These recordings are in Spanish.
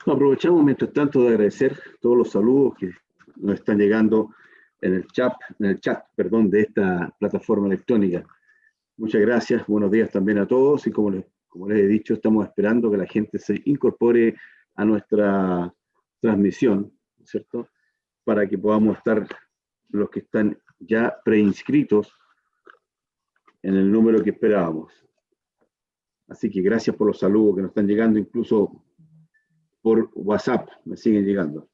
Aprovechamos mientras tanto de agradecer todos los saludos que nos están llegando en el chat, perdón, de esta plataforma electrónica. Muchas gracias, buenos días también a todos y como les he dicho, estamos esperando que la gente se incorpore a nuestra transmisión, ¿cierto? Para que podamos estar los que están ya preinscritos en el número que esperábamos. Así que gracias por los saludos que nos están llegando, incluso por WhatsApp me siguen llegando.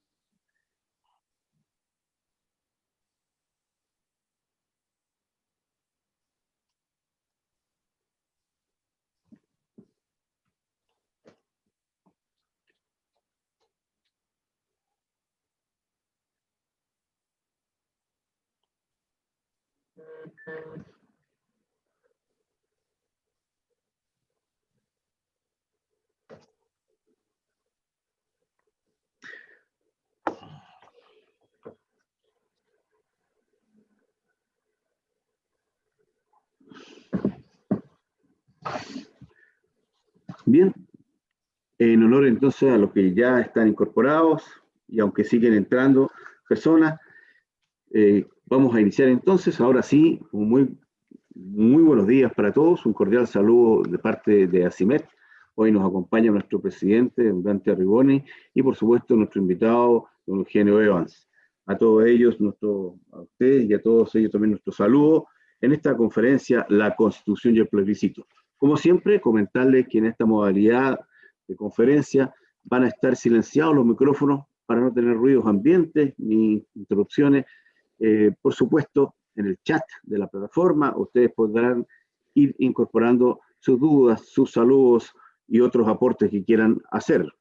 Bien, en honor entonces a los que ya están incorporados y aunque siguen entrando personas, vamos a iniciar entonces, ahora sí, muy buenos días para todos, un cordial saludo de parte de ACIMET. Hoy nos acompaña nuestro presidente, don Dante Arrigoni, y por supuesto nuestro invitado, don Eugenio Evans. A todos ellos, a ustedes y a todos ellos también nuestro saludo en esta conferencia, La Constitución y el Plebiscito. Como siempre, comentarles que en esta modalidad de conferencia van a estar silenciados los micrófonos para no tener ruidos ambientes ni interrupciones. Por supuesto, en el chat de la plataforma ustedes podrán ir incorporando sus dudas, sus saludos y otros aportes que quieran hacer.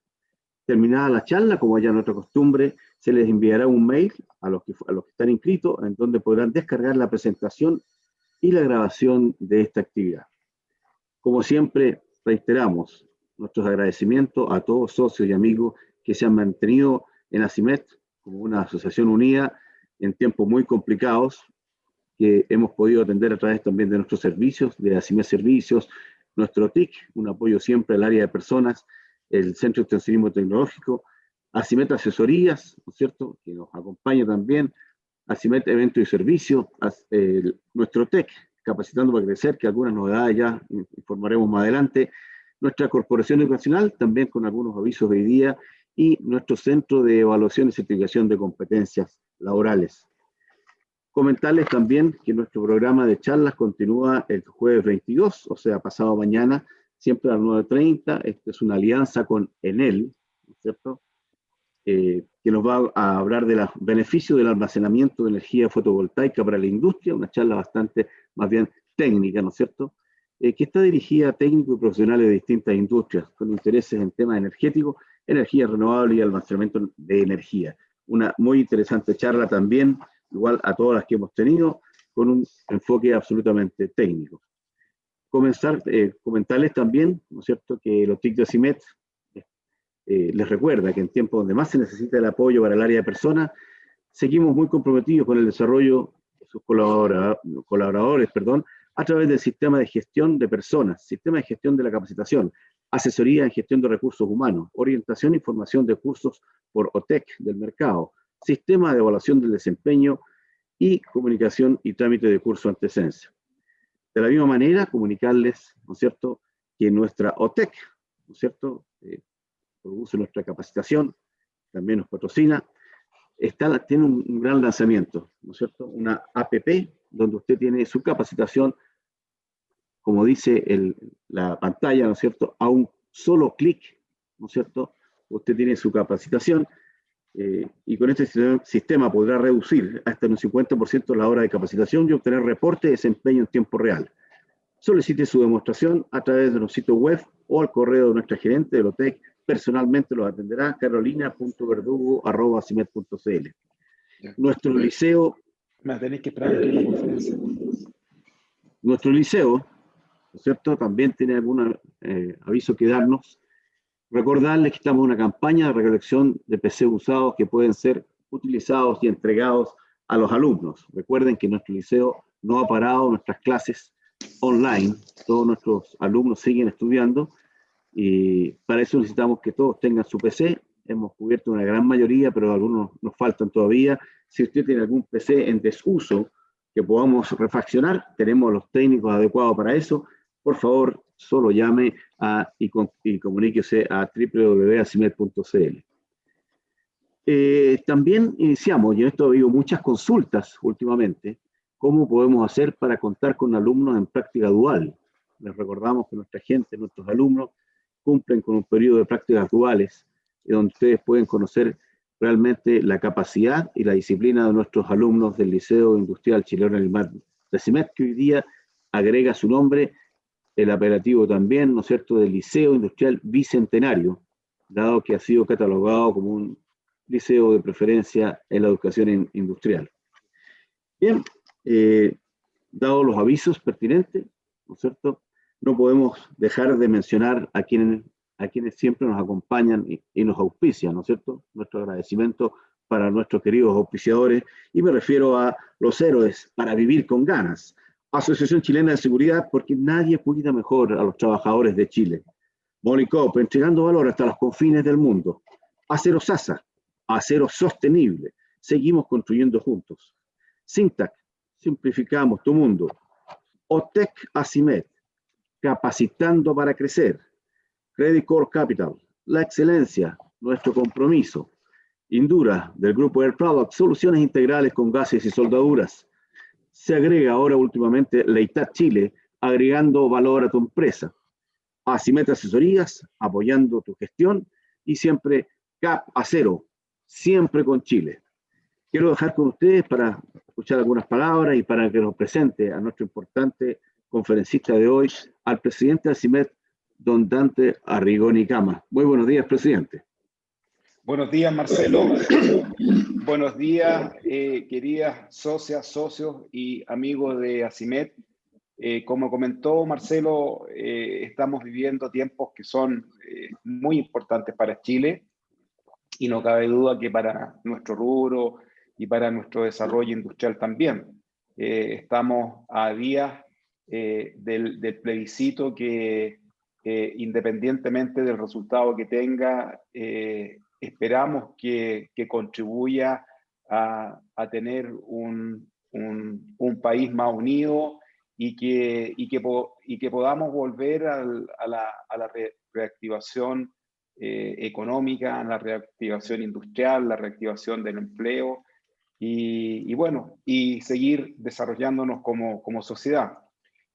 Terminada la charla, como ya es nuestra costumbre, se les enviará un mail a los que están inscritos, en donde podrán descargar la presentación y la grabación de esta actividad. Como siempre, reiteramos nuestros agradecimientos a todos socios y amigos que se han mantenido en ACIMET como una asociación unida en tiempos muy complicados, que hemos podido atender a través también de nuestros servicios, de ACIMET Servicios, nuestro TIC, un apoyo siempre al área de personas, el Centro de Extensionismo Tecnológico, ACIMET Asesorías, ¿no es cierto?, que nos acompaña también, ACIMET Eventos y Servicios, nuestro TEC, Capacitando para Crecer, que algunas novedades ya informaremos más adelante, nuestra Corporación Educacional, también con algunos avisos de hoy día, y nuestro Centro de Evaluación y Certificación de Competencias Laborales. Comentarles también que nuestro programa de charlas continúa el jueves 22, o sea, pasado mañana, siempre a las 9:30. Esta es una alianza con Enel, ¿no es cierto?, que nos va a hablar de los beneficios del almacenamiento de energía fotovoltaica para la industria, una charla bastante, más bien técnica, ¿no es cierto?, que está dirigida a técnicos y profesionales de distintas industrias, con intereses en temas energéticos, energía renovable y almacenamiento de energía. Una muy interesante charla también, igual a todas las que hemos tenido, con un enfoque absolutamente técnico. Comentarles también, ¿no es cierto?, que los TIC de ACIMET les recuerda que en tiempos donde más se necesita el apoyo para el área de personas, seguimos muy comprometidos con el desarrollo de sus colaboradores, a través del sistema de gestión de personas, sistema de gestión de la capacitación, asesoría en gestión de recursos humanos, orientación y formación de cursos por OTEC del mercado, sistema de evaluación del desempeño y comunicación y trámite de curso antecedencia. De la misma manera, comunicarles, ¿no es cierto?, que nuestra OTEC, ¿no es cierto?, produce nuestra capacitación, también nos patrocina, tiene un gran lanzamiento, ¿no es cierto?, una APP, donde usted tiene su capacitación, como dice la pantalla, ¿no es cierto?, a un solo clic, ¿no es cierto?, usted tiene su capacitación, y con este sistema podrá reducir hasta un 50% la hora de capacitación y obtener reporte de desempeño en tiempo real. Solicite su demostración a través de nuestro sitio web o al correo de nuestra gerente de Lotec. Personalmente los atenderá carolina.verdugo@cimet.cl. Nuestro liceo... Me tenéis que esperar aquí en la conferencia. Nuestro liceo, ¿no es cierto?, también tiene algún aviso que darnos. Recordarles que estamos en una campaña de recolección de PC usados que pueden ser utilizados y entregados a los alumnos. Recuerden que nuestro liceo no ha parado nuestras clases online. Todos nuestros alumnos siguen estudiando y para eso necesitamos que todos tengan su PC. Hemos cubierto una gran mayoría, pero algunos nos faltan todavía. Si usted tiene algún PC en desuso que podamos refaccionar, tenemos los técnicos adecuados para eso. Por favor, solo llame y comuníquese a www.asimed.cl. También iniciamos, y en esto ha habido muchas consultas últimamente, cómo podemos hacer para contar con alumnos en práctica dual. Les recordamos que nuestra gente, nuestros alumnos, cumplen con un periodo de prácticas duales, donde ustedes pueden conocer realmente la capacidad y la disciplina de nuestros alumnos del Liceo Industrial Chileno del Mar de Asimed, que hoy día agrega su nombre, el apelativo también, ¿no es cierto?, del Liceo Industrial Bicentenario, dado que ha sido catalogado como un liceo de preferencia en la educación industrial. Bien, dado los avisos pertinentes, ¿no es cierto?, no podemos dejar de mencionar a quienes siempre nos acompañan y nos auspician, ¿no es cierto? Nuestro agradecimiento para nuestros queridos auspiciadores, y me refiero a los héroes para vivir con ganas. Asociación Chilena de Seguridad, porque nadie cuida mejor a los trabajadores de Chile. Molicop, entregando valor hasta los confines del mundo. Acero Sasa, acero sostenible. Seguimos construyendo juntos. Sintac, simplificamos tu mundo. OTEC Asimed, capacitando para crecer. Credit Core Capital, la excelencia, nuestro compromiso. Indura, del grupo Air Products, soluciones integrales con gases y soldaduras. Se agrega ahora últimamente Leitat Chile, agregando valor a tu empresa. Asimed Asesorías, apoyando tu gestión, y siempre CAP Acero, siempre con Chile. Quiero dejar con ustedes para escuchar algunas palabras y para que nos presente a nuestro importante conferencista de hoy, al presidente de Asimed, don Dante Arrigoni Cama. Muy buenos días, presidente. Buenos días, Marcelo. Buenos días, queridas socias, socios y amigos de Asimed. Como comentó Marcelo, estamos viviendo tiempos que son muy importantes para Chile, y no cabe duda que para nuestro rubro y para nuestro desarrollo industrial también. Estamos a días del plebiscito que, independientemente del resultado que tenga, esperamos que contribuya a tener un país más unido y que podamos volver a la reactivación económica, a la reactivación industrial, la reactivación del empleo y bueno, y seguir desarrollándonos como sociedad.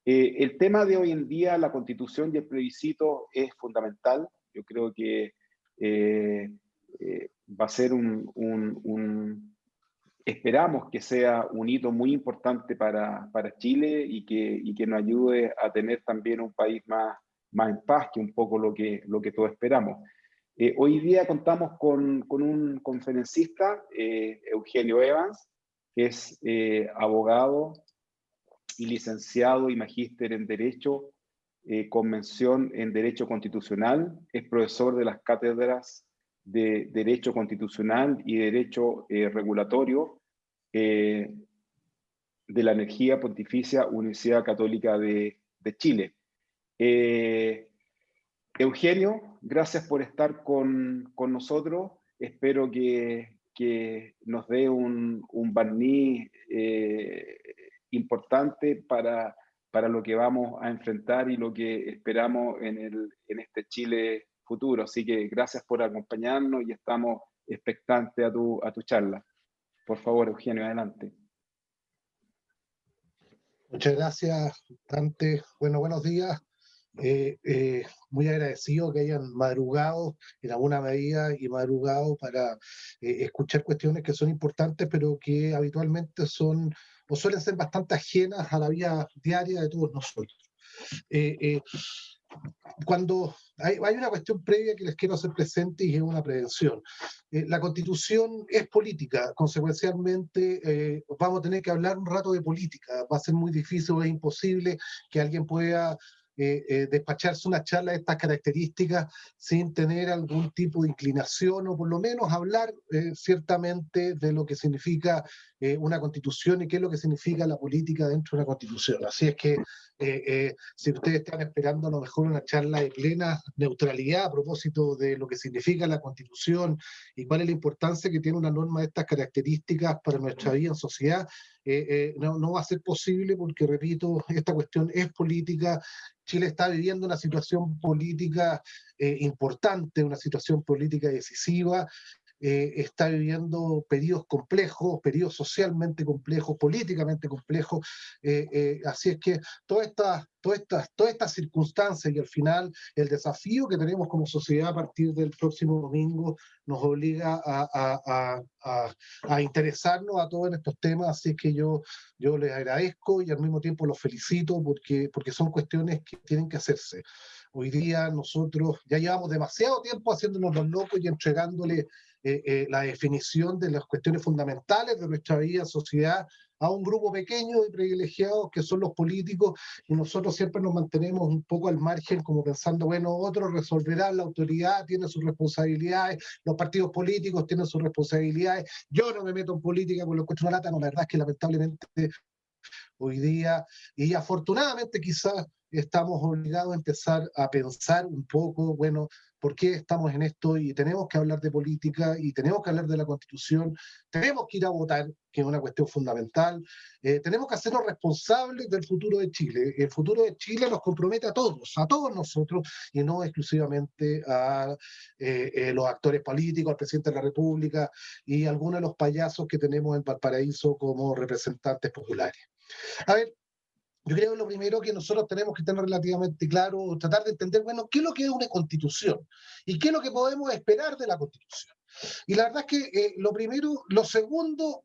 El tema de hoy en día, la Constitución y el plebiscito, es fundamental. Yo creo que va a ser esperamos que sea un hito muy importante para Chile y que nos ayude a tener también un país más en paz, que un poco lo que todos esperamos. Hoy día contamos con un conferencista, Eugenio Evans, que es abogado y licenciado y magíster en Derecho, con mención en Derecho Constitucional. Es profesor de las cátedras de Derecho Constitucional y Derecho Regulatorio de la Energía Pontificia Universidad Católica de Chile. Eugenio, gracias por estar con nosotros. Espero que nos dé un barniz importante para lo que vamos a enfrentar y lo que esperamos en este Chile futuro. Así que gracias por acompañarnos y estamos expectantes a tu charla. Por favor, Eugenio, adelante. Muchas gracias, Dante. Bueno, buenos días. Muy agradecido que hayan madrugado en alguna medida y madrugado para escuchar cuestiones que son importantes, pero que habitualmente son o suelen ser bastante ajenas a la vida diaria de todos nosotros. Cuando hay una cuestión previa que les quiero hacer presente, y es una prevención. La Constitución es política, consecuencialmente vamos a tener que hablar un rato de política. Va a ser muy difícil o es imposible que alguien pueda despacharse una charla de estas características sin tener algún tipo de inclinación o por lo menos hablar ciertamente de lo que significa una constitución y qué es lo que significa la política dentro de una constitución. Así es que si ustedes están esperando a lo mejor una charla de plena neutralidad a propósito de lo que significa la constitución y cuál es la importancia que tiene una norma de estas características para nuestra vida en sociedad, no va a ser posible porque, repito, esta cuestión es política. Chile está viviendo una situación política importante, una situación política decisiva, está viviendo periodos complejos, periodos socialmente complejos, políticamente complejos, así es que todas estas circunstancias y al final el desafío que tenemos como sociedad a partir del próximo domingo nos obliga a interesarnos a todos estos temas, así es que yo les agradezco y al mismo tiempo los felicito porque son cuestiones que tienen que hacerse. Hoy día nosotros ya llevamos demasiado tiempo haciéndonos los locos y entregándole la definición de las cuestiones fundamentales de nuestra vida en sociedad a un grupo pequeño y privilegiados que son los políticos, y nosotros siempre nos mantenemos un poco al margen como pensando, bueno, otros resolverán, la autoridad tiene sus responsabilidades, los partidos políticos tienen sus responsabilidades, yo no me meto en política por lo encuentro una lata. No, la verdad es que lamentablemente hoy día, y afortunadamente quizás estamos obligados a empezar a pensar un poco, bueno, ¿por qué estamos en esto? Y tenemos que hablar de política y tenemos que hablar de la Constitución, tenemos que ir a votar, que es una cuestión fundamental, tenemos que hacernos responsables del futuro de Chile. El futuro de Chile nos compromete a todos nosotros, y no exclusivamente a los actores políticos, al presidente de la República y algunos de los payasos que tenemos en Valparaíso como representantes populares. A ver, yo creo que lo primero que nosotros tenemos que tener relativamente claro, tratar de entender, bueno, qué es lo que es una constitución y qué es lo que podemos esperar de la constitución. Y la verdad es que lo segundo,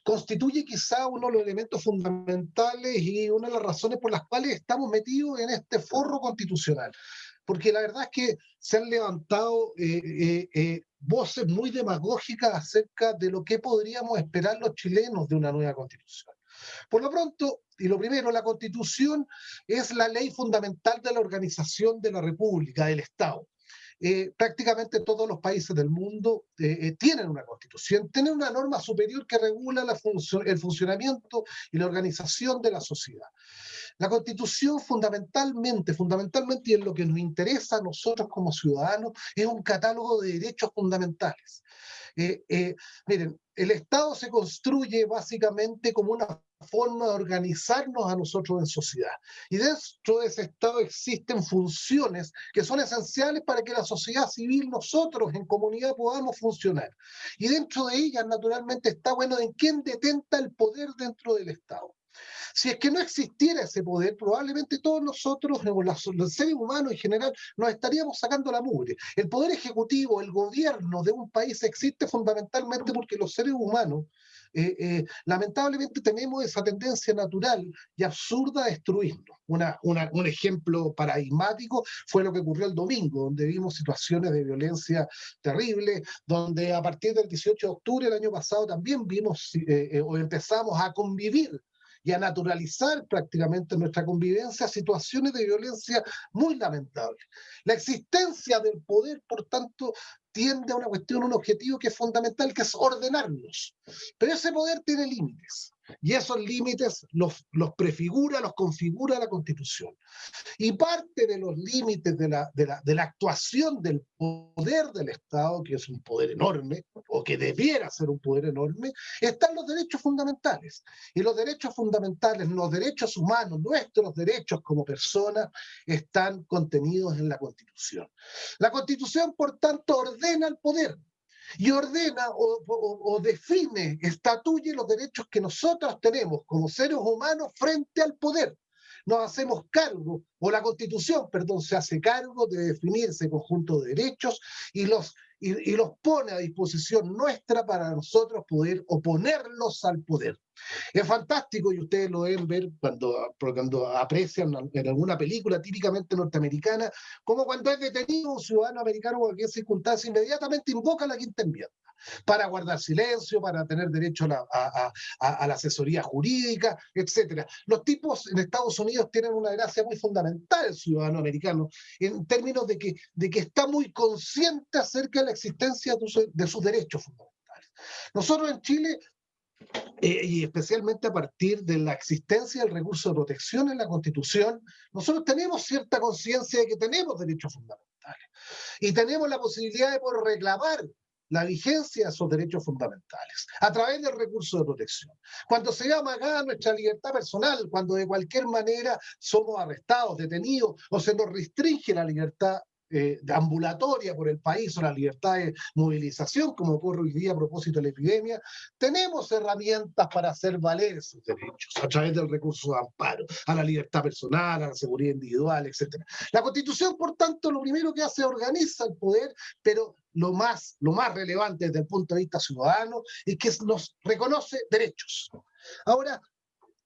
constituye quizá uno de los elementos fundamentales y una de las razones por las cuales estamos metidos en este forro constitucional. Porque la verdad es que se han levantado voces muy demagógicas acerca de lo que podríamos esperar los chilenos de una nueva constitución. Por lo pronto, y lo primero, la Constitución es la ley fundamental de la organización de la República, del Estado. Prácticamente todos los países del mundo tienen una constitución, tienen una norma superior que regula el funcionamiento y la organización de la sociedad. La constitución fundamentalmente, y en lo que nos interesa a nosotros como ciudadanos, es un catálogo de derechos fundamentales. Miren, el Estado se construye básicamente como una forma de organizarnos a nosotros en sociedad. Y dentro de ese Estado existen funciones que son esenciales para que la sociedad civil, nosotros en comunidad, podamos funcionar. Y dentro de ellas, naturalmente, está, bueno, en quién detenta el poder dentro del Estado. Si es que no existiera ese poder, probablemente todos nosotros, los seres humanos en general, nos estaríamos sacando la mugre. El poder ejecutivo, el gobierno de un país existe fundamentalmente porque los seres humanos, lamentablemente, tenemos esa tendencia natural y absurda a destruirnos. Un ejemplo paradigmático fue lo que ocurrió el domingo, donde vimos situaciones de violencia terribles, donde a partir del 18 de octubre del año pasado también vimos o empezamos a convivir y a naturalizar prácticamente nuestra convivencia situaciones de violencia muy lamentables. La existencia del poder, por tanto, tiende a una cuestión, un objetivo que es fundamental, que es ordenarnos. Pero ese poder tiene límites, y esos límites los prefigura, los configura la Constitución. Y parte de los límites de la actuación del poder del Estado, que es un poder enorme, o que debiera ser un poder enorme, están los derechos fundamentales. Y los derechos fundamentales, los derechos humanos, nuestros derechos como personas, están contenidos en la Constitución. La Constitución, por tanto, ordena el poder. Y ordena o define, estatuye los derechos que nosotros tenemos como seres humanos frente al poder. Nos hacemos cargo, o la Constitución, perdón, se hace cargo de definir ese conjunto de derechos y los pone a disposición nuestra para nosotros poder oponerlos al poder. Es fantástico, y ustedes lo deben ver cuando aprecian en alguna película típicamente norteamericana, como cuando es detenido un ciudadano americano en cualquier circunstancia, inmediatamente invoca la quinta enmienda para guardar silencio, para tener derecho a la asesoría jurídica, etcétera. Los tipos en Estados Unidos tienen una gracia muy fundamental, el ciudadano americano, en términos de que está muy consciente acerca de la existencia de sus derechos fundamentales. Nosotros en Chile, y especialmente a partir de la existencia del recurso de protección en la Constitución, nosotros tenemos cierta conciencia de que tenemos derechos fundamentales y tenemos la posibilidad de poder reclamar la vigencia de esos derechos fundamentales a través del recurso de protección. Cuando se ve amagada nuestra libertad personal, cuando de cualquier manera somos arrestados, detenidos o se nos restringe la libertad ambulatoria por el país o la libertad de movilización, como ocurre hoy día a propósito de la epidemia, tenemos herramientas para hacer valer esos derechos a través del recurso de amparo, a la libertad personal, a la seguridad individual, etc. La Constitución, por tanto, lo primero que hace es organiza el poder, pero lo más relevante desde el punto de vista ciudadano es que nos reconoce derechos. Ahora,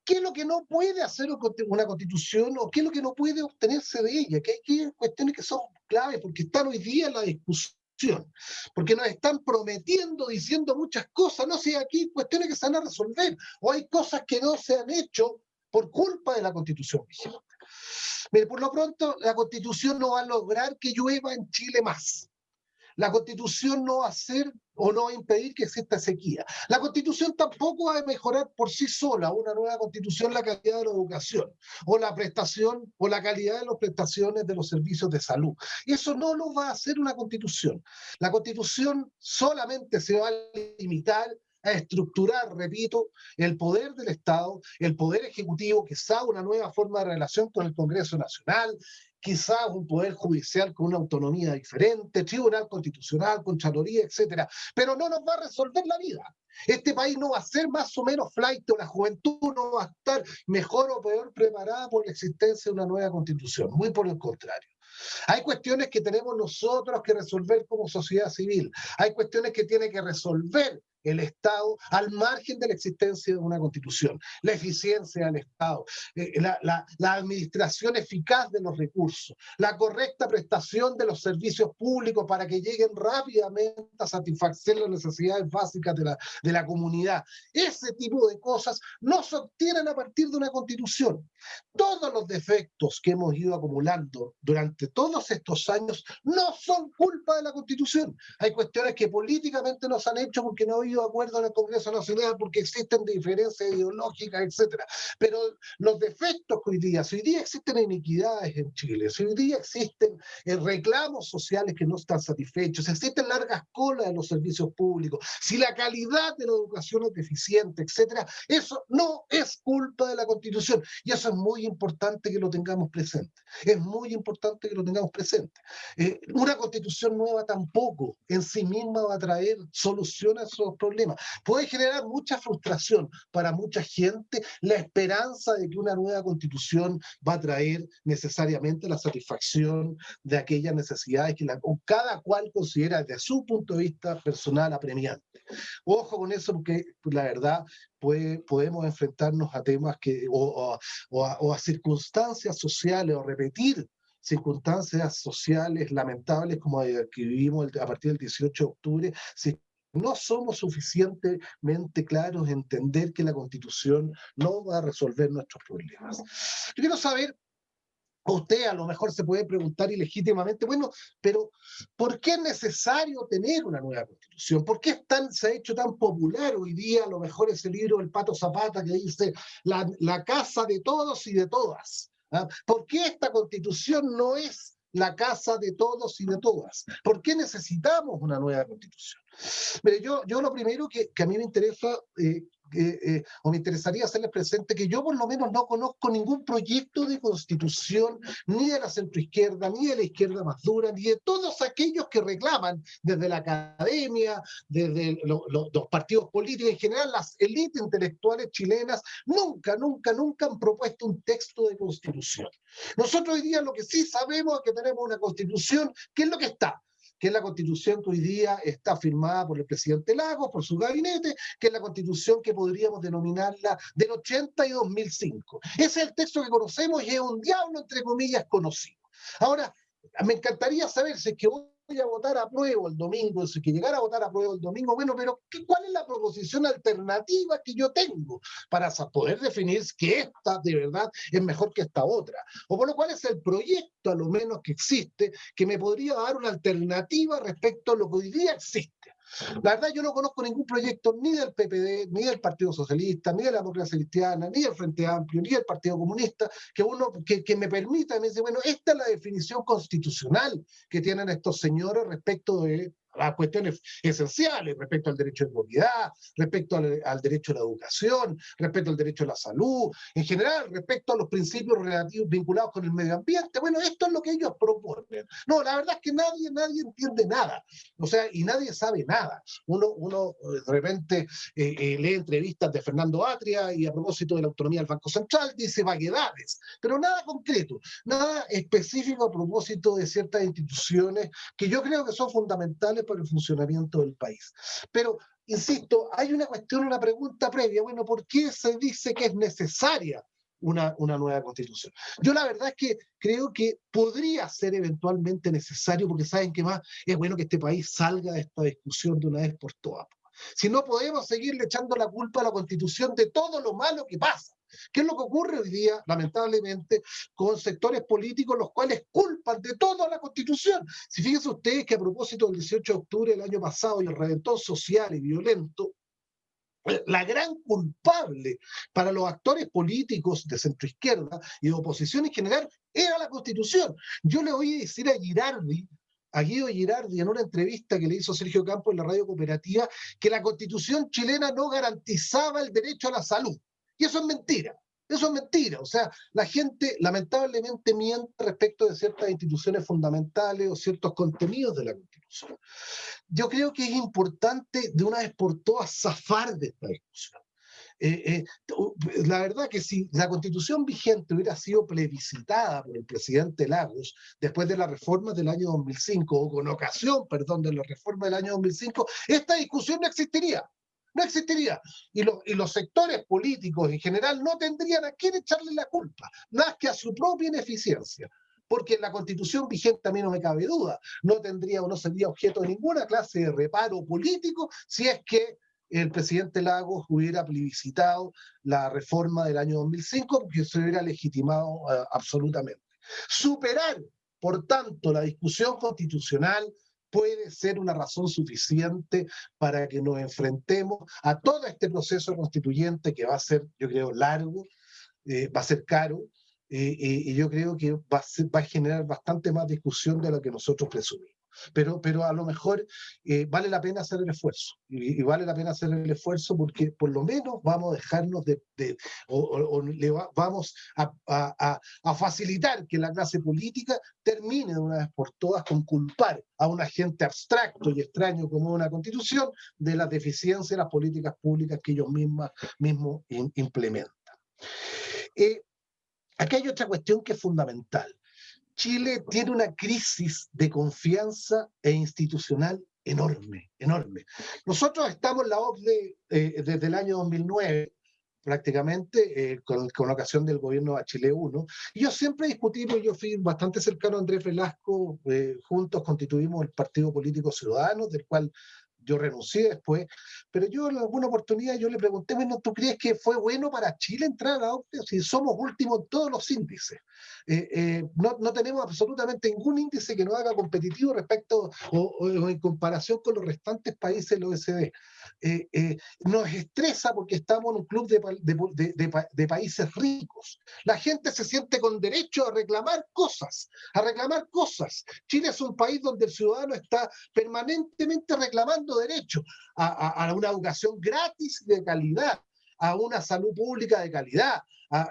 ¿qué es lo que no puede hacer una Constitución o qué es lo que no puede obtenerse de ella? Que hay cuestiones que son claves porque están hoy día en la discusión, porque nos están prometiendo, diciendo muchas cosas. No sé, aquí hay cuestiones que se van a resolver o hay cosas que no se han hecho por culpa de la Constitución vigente. Mire, por lo pronto, la Constitución no va a lograr que llueva en Chile más. La Constitución no va a hacer o no va a impedir que exista sequía. La Constitución tampoco va a mejorar por sí sola, una nueva Constitución, la calidad de la educación o la prestación o la calidad de las prestaciones de los servicios de salud. Y eso no lo va a hacer una Constitución. La Constitución solamente se va a limitar a estructurar, repito, el poder del Estado, el poder ejecutivo, quizá una nueva forma de relación con el Congreso Nacional, quizás un poder judicial con una autonomía diferente, tribunal constitucional, contraloría, etcétera, pero no nos va a resolver la vida. Este país no va a ser más o menos flight, o la juventud no va a estar mejor o peor preparada por la existencia de una nueva constitución, muy por el contrario. Hay cuestiones que tenemos nosotros que resolver como sociedad civil, hay cuestiones que tiene que resolver el Estado al margen de la existencia de una constitución, la eficiencia del Estado, la administración eficaz de los recursos, la correcta prestación de los servicios públicos para que lleguen rápidamente a satisfacer las necesidades básicas de la comunidad. Ese tipo de cosas no se obtienen a partir de una constitución. Todos los defectos que hemos ido acumulando durante todos estos años no son culpa de la Constitución. Hay cuestiones que políticamente no se han hecho porque no ha habido acuerdo en el Congreso Nacional, porque existen diferencias ideológicas, etcétera. Pero los defectos que hoy día, si hoy día existen iniquidades en Chile, si hoy día existen reclamos sociales que no están satisfechos, si existen largas colas en los servicios públicos, si la calidad de la educación es deficiente, etcétera, eso no es culpa de la Constitución. Y eso es muy importante que lo tengamos presente. Es muy importante que lo tengamos presente. Una Constitución nueva tampoco en sí misma va a traer solución a esos problemas. Puede generar mucha frustración para mucha gente la esperanza de que una nueva Constitución va a traer necesariamente la satisfacción de aquellas necesidades que cada cual considera desde su punto de vista personal apremiante. Ojo con eso, porque la verdad podemos enfrentarnos a temas o a circunstancias sociales o repetir circunstancias sociales lamentables como que vivimos a partir del 18 de octubre, si no somos suficientemente claros en entender que la Constitución no va a resolver nuestros problemas. Yo quiero saber, usted a lo mejor se puede preguntar ilegítimamente, bueno, pero ¿por qué es necesario tener una nueva Constitución? ¿Por qué se ha hecho tan popular hoy día? A lo mejor ese libro del Pato Zapata que dice la casa de todos y de todas. ¿Ah? ¿Por qué esta Constitución no es la casa de todos y de todas? ¿Por qué necesitamos una nueva Constitución? Mire, yo lo primero que a mí me interesa, o me interesaría hacerles presente, que yo por lo menos no conozco ningún proyecto de constitución, ni de la centroizquierda, ni de la izquierda más dura, ni de todos aquellos que reclaman desde la academia, desde los partidos políticos, en general las élites intelectuales chilenas, nunca han propuesto un texto de constitución. Nosotros hoy día lo que sí sabemos es que tenemos una constitución, que es lo que está. que es la constitución que hoy día está firmada por el presidente Lagos, por su gabinete, que es la constitución que podríamos denominarla del 80 y 2005. Ese es el texto que conocemos y es un diablo, entre comillas, conocido. Ahora, me encantaría saber si es que voy a votar a prueba el domingo, si es que llegara a votar a prueba el domingo, bueno, pero ¿cuál es la proposición alternativa que yo tengo para poder definir que esta de verdad es mejor que esta otra? O por lo cual es el proyecto, a lo menos, que existe, que me podría dar una alternativa respecto a lo que hoy día existe. La verdad, yo no conozco ningún proyecto ni del PPD, ni del Partido Socialista, ni de la Democracia Cristiana, ni del Frente Amplio, ni del Partido Comunista, que me permita, me dice, bueno, esta es la definición constitucional que tienen estos señores respecto de las cuestiones esenciales, respecto al derecho de propiedad, respecto al derecho a la educación, respecto al derecho a la salud, en general, respecto a los principios relativos vinculados con el medio ambiente. Bueno, esto es lo que ellos proponen. No, la verdad es que nadie entiende nada, o sea, y nadie sabe nada. Uno de repente lee entrevistas de Fernando Atria y a propósito de la autonomía del Banco Central dice vaguedades, pero nada concreto, nada específico a propósito de ciertas instituciones que yo creo que son fundamentales para el funcionamiento del país. Pero, insisto, hay una cuestión, una pregunta previa. Bueno, ¿por qué se dice que es necesaria una nueva constitución? Yo la verdad es que creo que podría ser eventualmente necesario, porque saben que más es bueno que este país salga de esta discusión de una vez por todas. Si no podemos seguirle echando la culpa a la Constitución de todo lo malo que pasa. ¿Qué es lo que ocurre hoy día, lamentablemente, con sectores políticos los cuales culpan de todo a la Constitución? Si fíjense ustedes que a propósito del 18 de octubre del año pasado y el reventón social y violento, la gran culpable para los actores políticos de centroizquierda y de oposición en general era la Constitución. Yo le oí decir a Guido Girardi, en una entrevista que le hizo Sergio Campos en la radio cooperativa, que la Constitución chilena no garantizaba el derecho a la salud. Y eso es mentira. Eso es mentira. O sea, la gente lamentablemente miente respecto de ciertas instituciones fundamentales o ciertos contenidos de la Constitución. Yo creo que es importante de una vez por todas zafar de esta discusión. La verdad que si la Constitución vigente hubiera sido plebiscitada por el presidente Lagos después de las reformas del año 2005, o con ocasión, perdón, de la reforma del año 2005, esta discusión no existiría. No existiría. Y los sectores políticos en general no tendrían a quién echarle la culpa, más que a su propia ineficiencia. Porque la Constitución vigente, a mí no me cabe duda, no tendría o no sería objeto de ninguna clase de reparo político si es que el presidente Lagos hubiera plebiscitado la reforma del año 2005, porque se hubiera legitimado absolutamente. Superar, por tanto, la discusión constitucional puede ser una razón suficiente para que nos enfrentemos a todo este proceso constituyente que va a ser, yo creo, largo, va a ser caro, y yo creo que va a generar bastante más discusión de lo que nosotros presumimos. Pero a lo mejor vale la pena hacer el esfuerzo, y vale la pena hacer el esfuerzo porque por lo menos vamos a dejarnos vamos a facilitar que la clase política termine de una vez por todas con culpar a un agente abstracto y extraño como una constitución de las deficiencias de las políticas públicas que ellos mismos implementan. Aquí hay otra cuestión que es fundamental. Chile tiene una crisis de confianza institucional enorme, enorme. Nosotros estamos en la OCDE desde el año 2009, prácticamente, con ocasión del gobierno Bachelet 1, y yo siempre discutimos, yo fui bastante cercano a Andrés Velasco, juntos constituimos el Partido Político Ciudadanos, del cual yo renuncié después, pero yo en alguna oportunidad yo le pregunté, bueno, ¿tú crees que fue bueno para Chile entrar a la OCDE? Si somos últimos en todos los índices. No tenemos absolutamente ningún índice que nos haga competitivo respecto o en comparación con los restantes países del OECD. Nos estresa porque estamos en un club de países ricos. La gente se siente con derecho a reclamar cosas, Chile es un país donde el ciudadano está permanentemente reclamando derechos a una educación gratis y de calidad, a una salud pública de calidad,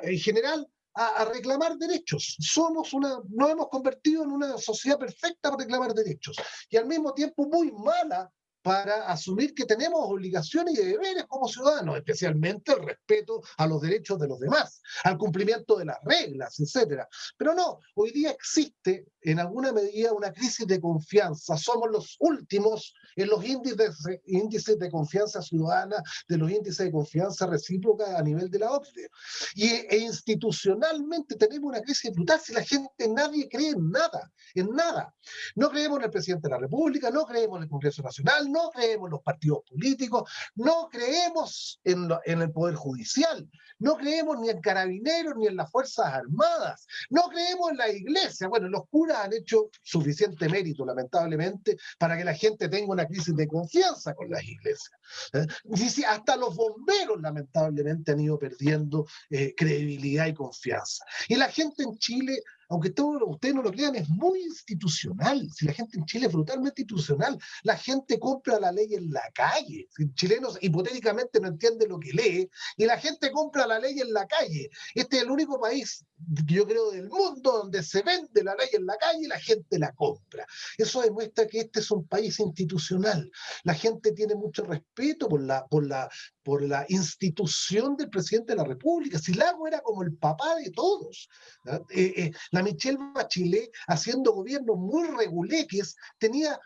en general a reclamar derechos. Nos hemos convertido en una sociedad perfecta para reclamar derechos y al mismo tiempo muy mala para asumir que tenemos obligaciones y deberes como ciudadanos, especialmente el respeto a los derechos de los demás, al cumplimiento de las reglas, etcétera. Pero no, hoy día existe en alguna medida una crisis de confianza. Somos los últimos en los índices de confianza ciudadana, de los índices de confianza recíproca a nivel de la OCDE. E institucionalmente tenemos una crisis brutal. Si la gente, nadie cree en nada, en nada. No creemos en el presidente de la República, no creemos en el Congreso Nacional, no creemos en los partidos políticos, no creemos en el Poder Judicial, no creemos ni en carabineros ni en las Fuerzas Armadas, no creemos en la Iglesia. Bueno, los curas han hecho suficiente mérito, lamentablemente, para que la gente tenga una crisis de confianza con las iglesias. Hasta los bomberos, lamentablemente, han ido perdiendo credibilidad y confianza. Y la gente en Chile, aunque ustedes no lo crean, es muy institucional. Si la gente en Chile es brutalmente institucional, la gente compra la ley en la calle. Si chilenos hipotéticamente no entienden lo que lee, y la gente compra la ley en la calle. Este es el único país, yo creo, del mundo donde se vende la ley en la calle y la gente la compra. Eso demuestra que este es un país institucional. La gente tiene mucho respeto por la institución del presidente de la República. Si Lago era como el papá de todos. La Michelle Bachelet, haciendo gobiernos muy reguleques,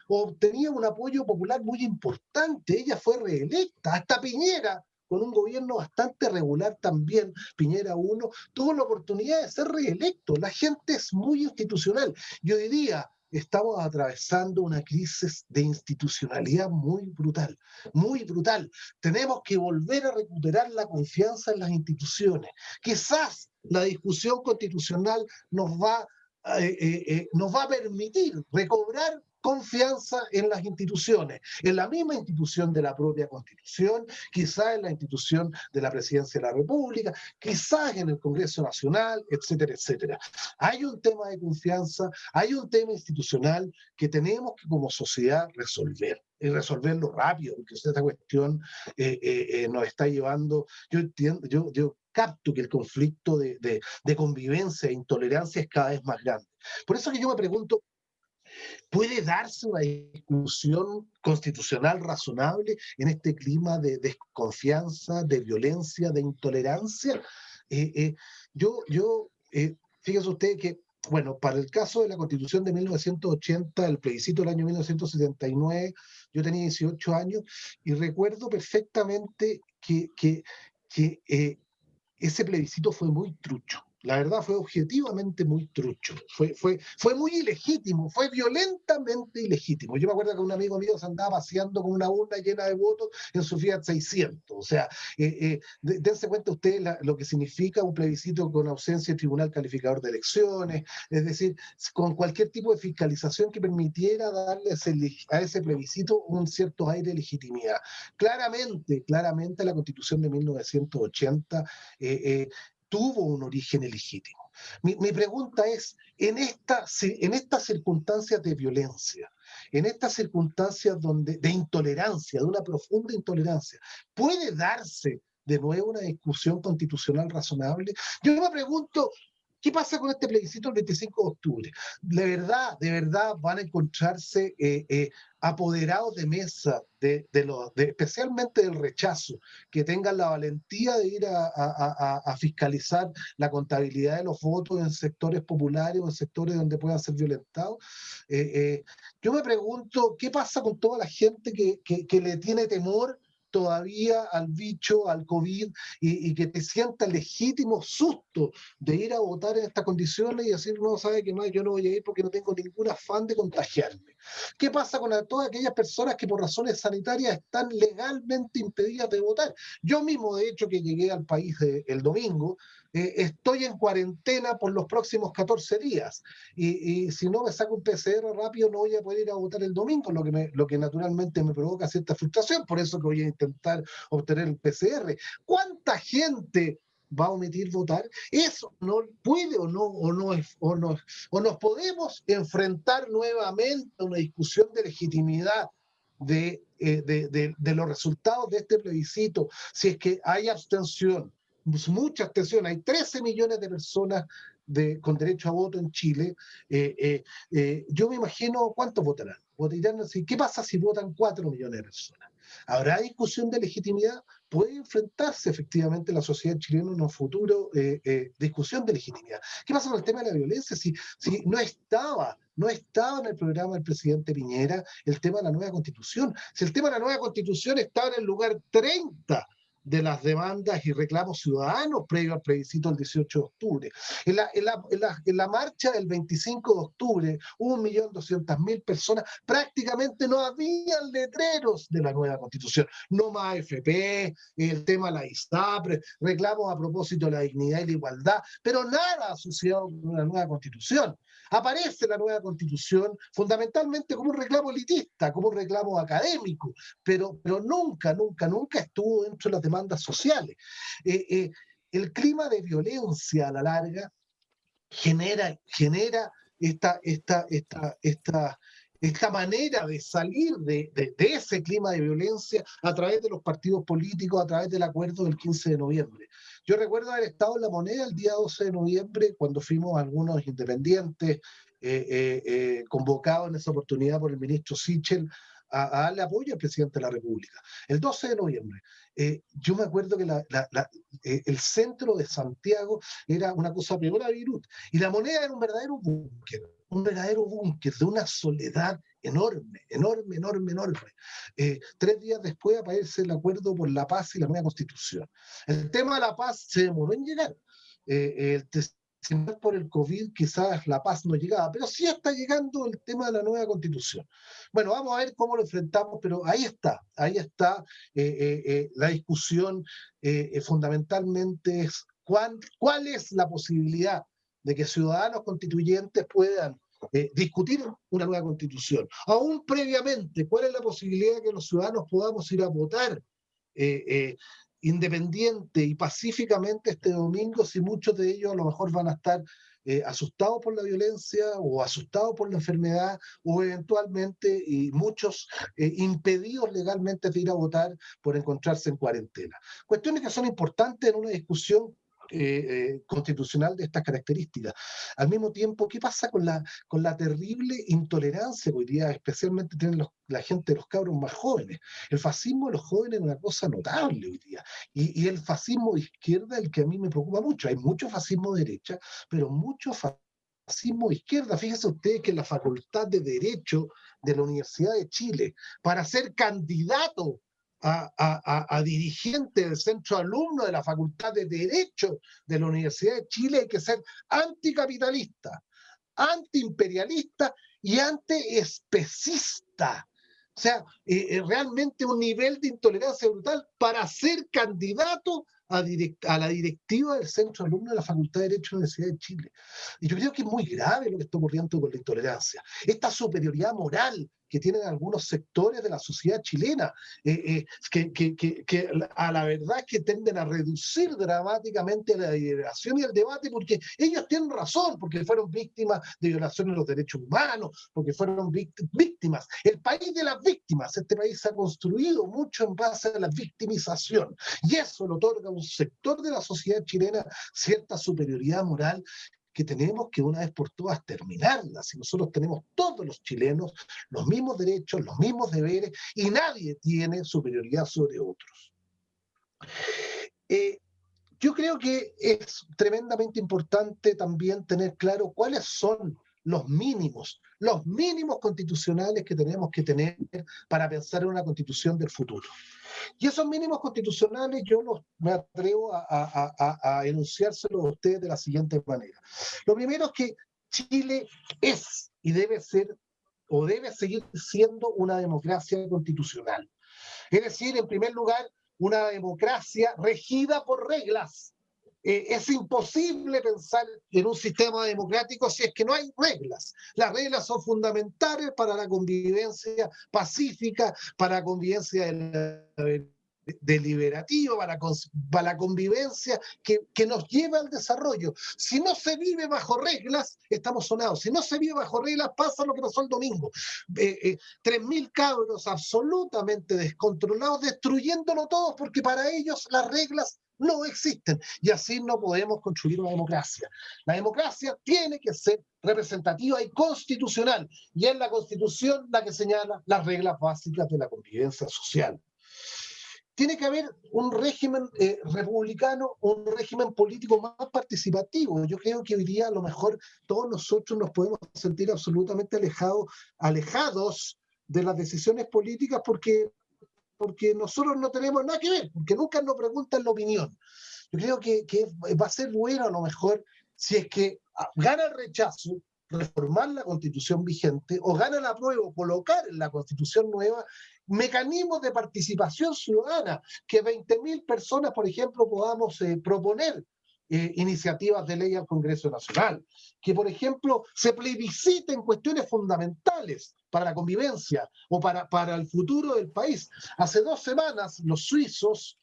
obtenía un apoyo popular muy importante. Ella fue reelecta. Hasta Piñera, con un gobierno bastante regular también, Piñera 1, tuvo la oportunidad de ser reelecto. La gente es muy institucional. Yo diría, estamos atravesando una crisis de institucionalidad muy brutal, muy brutal. Tenemos que volver a recuperar la confianza en las instituciones. Quizás la discusión constitucional nos va a permitir recobrar confianza en las instituciones, en la misma institución de la propia Constitución, quizás en la institución de la Presidencia de la República, quizás en el Congreso Nacional, etcétera, etcétera. Hay un tema de confianza, hay un tema institucional que tenemos que como sociedad resolver. Y resolverlo rápido, porque esta cuestión nos está llevando, yo capto que el conflicto de convivencia e intolerancia es cada vez más grande. Por eso que yo me pregunto, ¿puede darse una discusión constitucional razonable en este clima de desconfianza, de violencia, de intolerancia? Fíjese usted que, bueno, para el caso de la Constitución de 1980, el plebiscito del año 1979, yo tenía 18 años y recuerdo perfectamente que ese plebiscito fue muy trucho. La verdad fue objetivamente muy trucho. Fue muy ilegítimo, fue violentamente ilegítimo. Yo me acuerdo que un amigo mío se andaba paseando con una urna llena de votos en su Fiat 600. O sea, dense cuenta ustedes lo que significa un plebiscito con ausencia de tribunal calificador de elecciones, es decir, con cualquier tipo de fiscalización que permitiera darle a ese plebiscito un cierto aire de legitimidad. Claramente la Constitución de 1980 tuvo un origen ilegítimo. Mi pregunta es, en estas circunstancias de violencia, en estas circunstancias de intolerancia, de una profunda intolerancia, ¿puede darse de nuevo una discusión constitucional razonable? Yo me pregunto, ¿qué pasa con este plebiscito el 25 de octubre? De verdad van a encontrarse apoderados de mesa, especialmente del rechazo, que tengan la valentía de ir a fiscalizar la contabilidad de los votos en sectores populares o en sectores donde puedan ser violentados. Yo me pregunto, ¿qué pasa con toda la gente que le tiene temor todavía al bicho, al COVID, y que te sienta el legítimo susto de ir a votar en estas condiciones y decir, no, sabe que no, yo no voy a ir porque no tengo ningún afán de contagiarme? ¿Qué pasa con todas aquellas personas que por razones sanitarias están legalmente impedidas de votar? Yo mismo, de hecho, que llegué al país el domingo, estoy en cuarentena por los próximos 14 días. Y si no me saco un PCR rápido, no voy a poder ir a votar el domingo, lo que naturalmente me provoca cierta frustración. Por eso que voy a intentar obtener el PCR. ¿Cuánta gente va a omitir votar? Eso no puede o nos podemos enfrentar nuevamente a una discusión de legitimidad de los resultados de este plebiscito, si es que hay abstención, mucha abstención. Hay 13 millones de personas con derecho a voto en Chile, yo me imagino cuántos votarán. Votarán así. ¿Qué pasa si votan 4 millones de personas? ¿Habrá discusión de legitimidad? ¿Puede enfrentarse efectivamente la sociedad chilena en un futuro discusión de legitimidad? ¿Qué pasa con el tema de la violencia? Si no estaba en el programa del presidente Piñera el tema de la nueva constitución. Si el tema de la nueva constitución estaba en el lugar 30 de las demandas y reclamos ciudadanos previo al plebiscito del 18 de octubre. En la marcha del 25 de octubre, 1.200.000 personas, prácticamente no habían letreros de la nueva constitución. No más AFP, el tema de la ISAPRE, reclamos a propósito de la dignidad y la igualdad, pero nada asociado con una nueva constitución. Aparece la nueva constitución fundamentalmente como un reclamo elitista, como un reclamo académico, pero nunca estuvo dentro de las demandas sociales. El clima de violencia a la larga genera esta manera de salir de ese clima de violencia a través de los partidos políticos, a través del acuerdo del 15 de noviembre. Yo recuerdo haber estado en La Moneda el día 12 de noviembre, cuando fuimos algunos independientes convocados en esa oportunidad por el ministro Sichel a darle apoyo al presidente de la República. El 12 de noviembre. Yo me acuerdo que el centro de Santiago era una cosa peor a Beirut, y La Moneda era un verdadero búnker de una soledad enorme. 3 días después aparece el acuerdo por la paz y la nueva constitución. El tema de la paz se demoró en llegar. Si no es por el COVID, quizás la paz no llegaba, pero sí está llegando el tema de la nueva constitución. Bueno, vamos a ver cómo lo enfrentamos, pero ahí está la discusión. Fundamentalmente es cuál es la posibilidad de que ciudadanos constituyentes puedan discutir una nueva constitución. Aún previamente, ¿cuál es la posibilidad de que los ciudadanos podamos ir a votar independiente y pacíficamente este domingo, si muchos de ellos a lo mejor van a estar asustados por la violencia o asustados por la enfermedad, o eventualmente y muchos impedidos legalmente de ir a votar por encontrarse en cuarentena? Cuestiones que son importantes en una discusión constitucional de estas características. Al mismo tiempo, ¿qué pasa con la terrible intolerancia que hoy día especialmente tienen la gente de los cabros más jóvenes? El fascismo de los jóvenes es una cosa notable hoy día, y el fascismo de izquierda es el que a mí me preocupa mucho. Hay mucho fascismo de derecha, pero mucho fascismo de izquierda. Fíjense ustedes que en la Facultad de Derecho de la Universidad de Chile, para ser candidato a dirigente del centro alumno de la Facultad de Derecho de la Universidad de Chile, hay que ser anticapitalista, antiimperialista y antiespecista. O sea, realmente un nivel de intolerancia brutal para ser candidato a la directiva del centro alumno de la Facultad de Derecho de la Universidad de Chile. Y yo creo que es muy grave lo que está ocurriendo con la intolerancia. Esta superioridad moral que tienen algunos sectores de la sociedad chilena, que a la verdad es que tienden a reducir dramáticamente la deliberación y el debate, porque ellos tienen razón, porque fueron víctimas de violaciones de los derechos humanos, porque fueron víctimas. El país de las víctimas, este país se ha construido mucho en base a la victimización, y eso le otorga a un sector de la sociedad chilena cierta superioridad moral que tenemos que una vez por todas terminarla. Si nosotros tenemos todos los chilenos los mismos derechos, los mismos deberes, y nadie tiene superioridad sobre otros. Yo creo que es tremendamente importante también tener claro cuáles son los mínimos constitucionales que tenemos que tener para pensar en una constitución del futuro. Y esos mínimos constitucionales yo me atrevo a enunciárselos a ustedes de la siguiente manera. Lo primero es que Chile es y debe ser o debe seguir siendo una democracia constitucional. Es decir, en primer lugar, una democracia regida por reglas. Es imposible pensar en un sistema democrático si es que no hay reglas. Las reglas son fundamentales para la convivencia pacífica, para la convivencia deliberativa, para la convivencia que nos lleva al desarrollo. Si no se vive bajo reglas, estamos sonados. Si no se vive bajo reglas, pasa lo que pasó el domingo. 3.000 cabros absolutamente descontrolados, destruyéndolo todo, porque para ellos las reglas No existen. Y así no podemos construir una democracia. La democracia tiene que ser representativa y constitucional. Y es la Constitución la que señala las reglas básicas de la convivencia social. Tiene que haber un régimen republicano, un régimen político más participativo. Yo creo que hoy día a lo mejor todos nosotros nos podemos sentir absolutamente alejados de las decisiones políticas porque nosotros no tenemos nada que ver, porque nunca nos preguntan la opinión. Yo creo que va a ser bueno a lo mejor si es que gana el rechazo, reformar la constitución vigente, o gana el apruebo, colocar en la constitución nueva mecanismos de participación ciudadana, que 20.000 personas, por ejemplo, podamos proponer iniciativas de ley al Congreso Nacional, que por ejemplo se plebisciten cuestiones fundamentales para la convivencia o para el futuro del país. Hace 2 semanas los suizos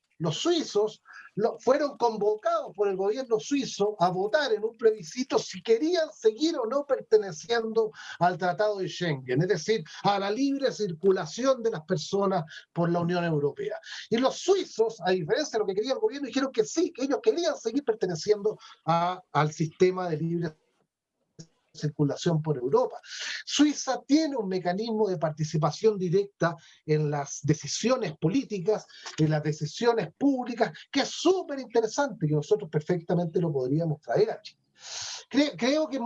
fueron convocados por el gobierno suizo a votar en un plebiscito si querían seguir o no perteneciendo al Tratado de Schengen, es decir, a la libre circulación de las personas por la Unión Europea. Y los suizos, a diferencia de lo que quería el gobierno, dijeron que sí, que ellos querían seguir perteneciendo al sistema de libre circulación por Europa. Suiza tiene un mecanismo de participación directa en las decisiones políticas, en las decisiones públicas, que es súper interesante, que nosotros perfectamente lo podríamos traer a Chile. Creo que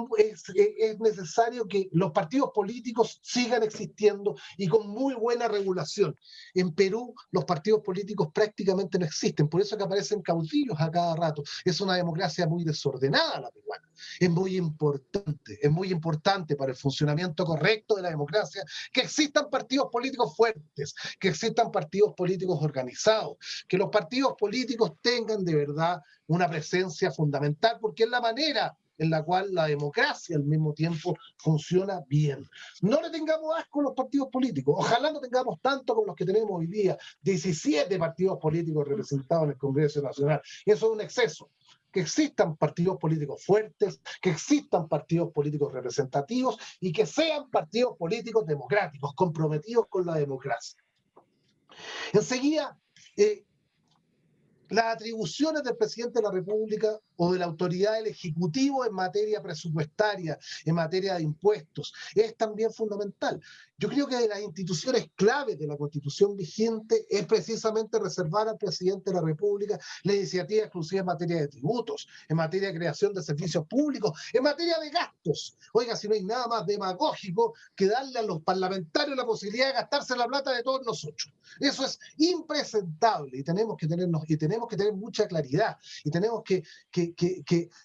es necesario que los partidos políticos sigan existiendo y con muy buena regulación. En Perú los partidos políticos prácticamente no existen, por eso que aparecen caudillos a cada rato. Es una democracia muy desordenada la peruana. Es muy importante para el funcionamiento correcto de la democracia que existan partidos políticos fuertes, que existan partidos políticos organizados, que los partidos políticos tengan de verdad una presencia fundamental, porque es la manera en la cual la democracia al mismo tiempo funciona bien. No le tengamos asco a los partidos políticos. Ojalá no tengamos tanto como los que tenemos hoy día, 17 partidos políticos representados en el Congreso Nacional. Eso es un exceso. Que existan partidos políticos fuertes, que existan partidos políticos representativos y que sean partidos políticos democráticos, comprometidos con la democracia. Enseguida, las atribuciones del presidente de la República o de la autoridad del Ejecutivo en materia presupuestaria, en materia de impuestos, es también fundamental. Yo creo que de las instituciones claves de la Constitución vigente es precisamente reservar al presidente de la República la iniciativa exclusiva en materia de tributos, en materia de creación de servicios públicos, en materia de gastos. Oiga, si no hay nada más demagógico que darle a los parlamentarios la posibilidad de gastarse la plata de todos nosotros. Eso es impresentable y tenemos que tener mucha claridad y tenemos que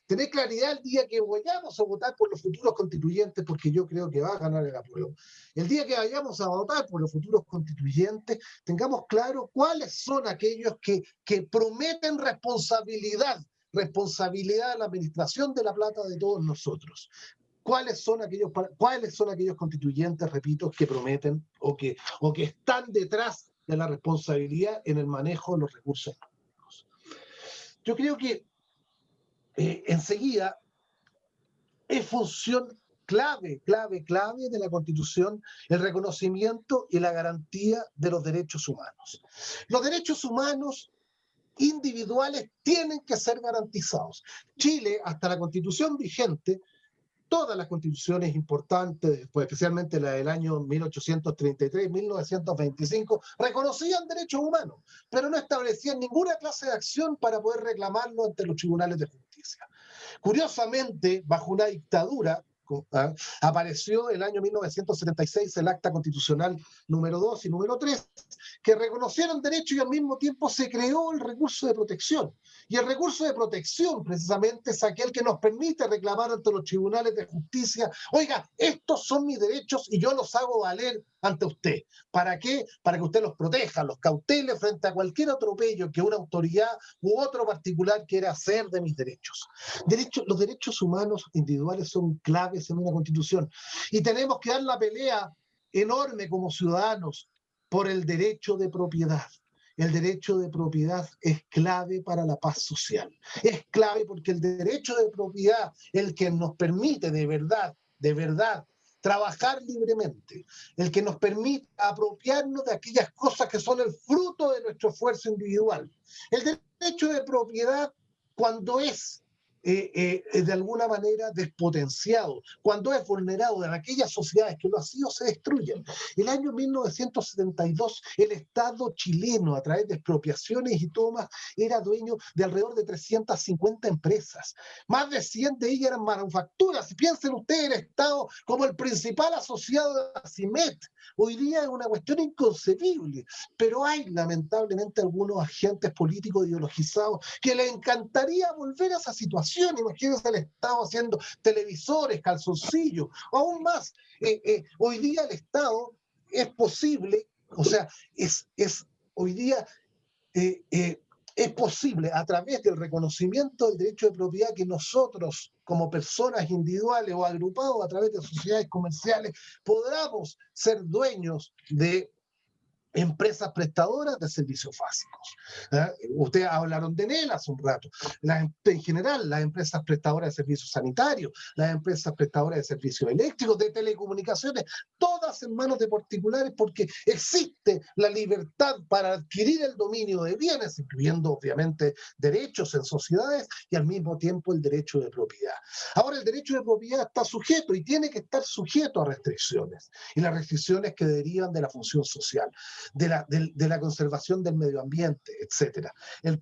tener claridad el día que vayamos a votar por los futuros constituyentes, porque yo creo que va a ganar el apruebo. El día que vayamos a votar por los futuros constituyentes, tengamos claro cuáles son aquellos que prometen responsabilidad en la administración de la plata de todos nosotros. ¿Cuáles son aquellos constituyentes, repito, que prometen o que están detrás de la responsabilidad en el manejo de los recursos públicos? Yo creo que enseguida es función clave de la Constitución el reconocimiento y la garantía de los derechos humanos. Los derechos humanos individuales tienen que ser garantizados. Chile, hasta la Constitución vigente, todas las constituciones importantes, pues especialmente la del año 1833, 1925, reconocían derechos humanos, pero no establecían ninguna clase de acción para poder reclamarlo ante los tribunales de justicia. Curiosamente, bajo una dictadura, apareció el año 1976 el Acta Constitucional número 2 y número 3, que reconocieron derechos y al mismo tiempo se creó el recurso de protección. Y el recurso de protección precisamente es aquel que nos permite reclamar ante los tribunales de justicia, oiga, estos son mis derechos y yo los hago valer ante usted. ¿Para qué? Para que usted los proteja, los cautele frente a cualquier atropello que una autoridad u otro particular quiera hacer de mis derechos. Los derechos humanos individuales son claves en una constitución y tenemos que dar la pelea enorme como ciudadanos por el derecho de propiedad. El derecho de propiedad es clave para la paz social. Es clave porque el derecho de propiedad es el que nos permite de verdad, trabajar libremente, el que nos permite apropiarnos de aquellas cosas que son el fruto de nuestro esfuerzo individual. El derecho derecho de propiedad cuando es de alguna manera despotenciado, cuando es vulnerado en aquellas sociedades que lo han sido, se destruyen. El año 1972, el Estado chileno, a través de expropiaciones y tomas, era dueño de alrededor de 350 empresas. Más de 100 de ellas eran manufacturas. Piensen ustedes el Estado como el principal asociado de ACIMET. Hoy día es una cuestión inconcebible, pero hay lamentablemente algunos agentes políticos ideologizados que les encantaría volver a esa situación. Imagínense el Estado haciendo televisores, calzoncillos, o aún más. Hoy día el Estado es posible, o sea, hoy día es posible a través del reconocimiento del derecho de propiedad que nosotros, como personas individuales o agrupados a través de sociedades comerciales, podamos ser dueños de empresas prestadoras de servicios básicos. Ustedes hablaron de Enel hace un rato. En general, las empresas prestadoras de servicios sanitarios, las empresas prestadoras de servicios eléctricos, de telecomunicaciones, todas en manos de particulares, porque existe la libertad para adquirir el dominio de bienes, incluyendo obviamente derechos en sociedades, y al mismo tiempo el derecho de propiedad. Ahora, el derecho de propiedad está sujeto y tiene que estar sujeto a restricciones, y las restricciones que derivan de la función social, de la conservación del medio ambiente, etcétera.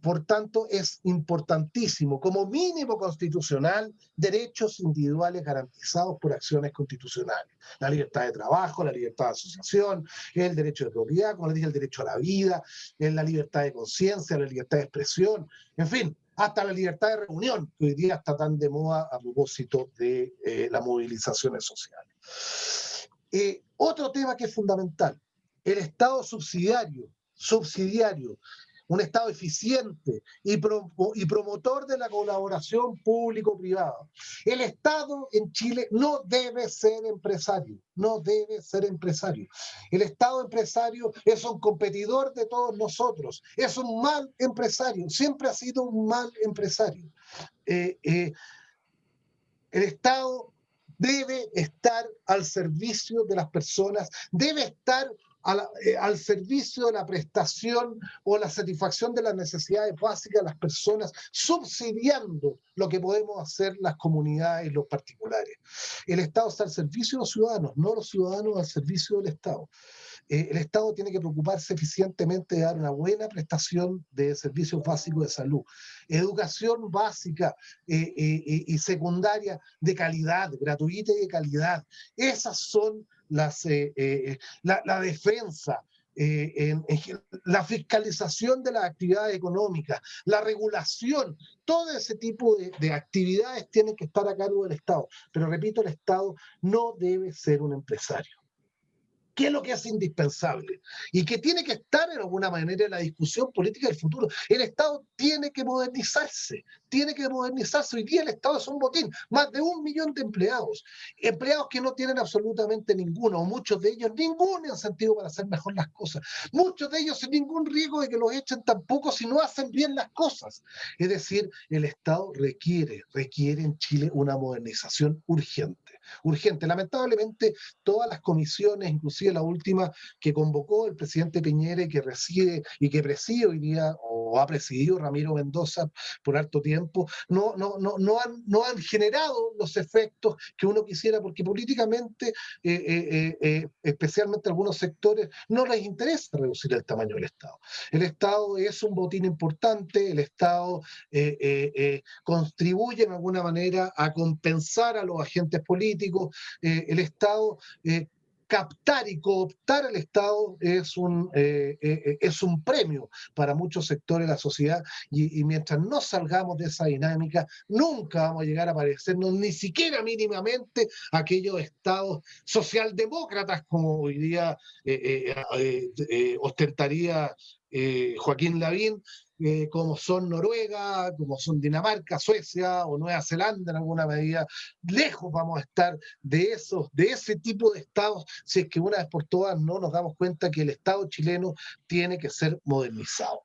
Por tanto, es importantísimo, como mínimo constitucional, derechos individuales garantizados por acciones constitucionales. La libertad de trabajo, la libertad de asociación, el derecho de propiedad, como les dije, el derecho a la vida, la libertad de conciencia, la libertad de expresión, en fin, hasta la libertad de reunión, que hoy día está tan de moda a propósito de las movilizaciones sociales. Otro tema que es fundamental: el Estado subsidiario, un Estado eficiente y promotor de la colaboración público-privada. El Estado en Chile no debe ser empresario, no debe ser empresario. El Estado empresario es un competidor de todos nosotros, es un mal empresario, siempre ha sido un mal empresario. El Estado debe estar al servicio de las personas, debe estar al servicio de la prestación o la satisfacción de las necesidades básicas de las personas, subsidiando lo que podemos hacer las comunidades y los particulares. El Estado está al servicio de los ciudadanos, no los ciudadanos al servicio del Estado. El Estado tiene que preocuparse eficientemente de dar una buena prestación de servicios básicos de salud, educación básica y secundaria de calidad, gratuita y de calidad. Esas son la defensa, la fiscalización de las actividades económicas, la regulación, todo ese tipo de actividades tienen que estar a cargo del Estado. Pero repito, el Estado no debe ser un empresario. ¿Qué es lo que es indispensable? Y que tiene que estar en alguna manera en la discusión política del futuro. El Estado tiene que modernizarse, tiene que modernizarse. Hoy día el Estado es un botín, más de 1 millón de empleados que no tienen absolutamente ninguno, o muchos de ellos ningún incentivo para hacer mejor las cosas. Muchos de ellos sin ningún riesgo de que los echen tampoco si no hacen bien las cosas. Es decir, el Estado requiere en Chile una modernización urgente. Lamentablemente, todas las comisiones, inclusive la última que convocó el presidente Piñera y que preside hoy día, o ha presidido Ramiro Mendoza por harto tiempo, no han generado los efectos que uno quisiera, porque políticamente, especialmente algunos sectores, no les interesa reducir el tamaño del Estado. El Estado es un botín importante, el Estado contribuye en alguna manera a compensar a los agentes políticos. El Estado, captar y cooptar al Estado es un premio para muchos sectores de la sociedad, y mientras no salgamos de esa dinámica, nunca vamos a llegar a parecernos ni siquiera mínimamente a aquellos estados socialdemócratas como hoy día ostentaría Joaquín Lavín, como son Noruega, como son Dinamarca, Suecia o Nueva Zelanda en alguna medida. Lejos vamos a estar de ese tipo de estados, si es que una vez por todas no nos damos cuenta que el Estado chileno tiene que ser modernizado.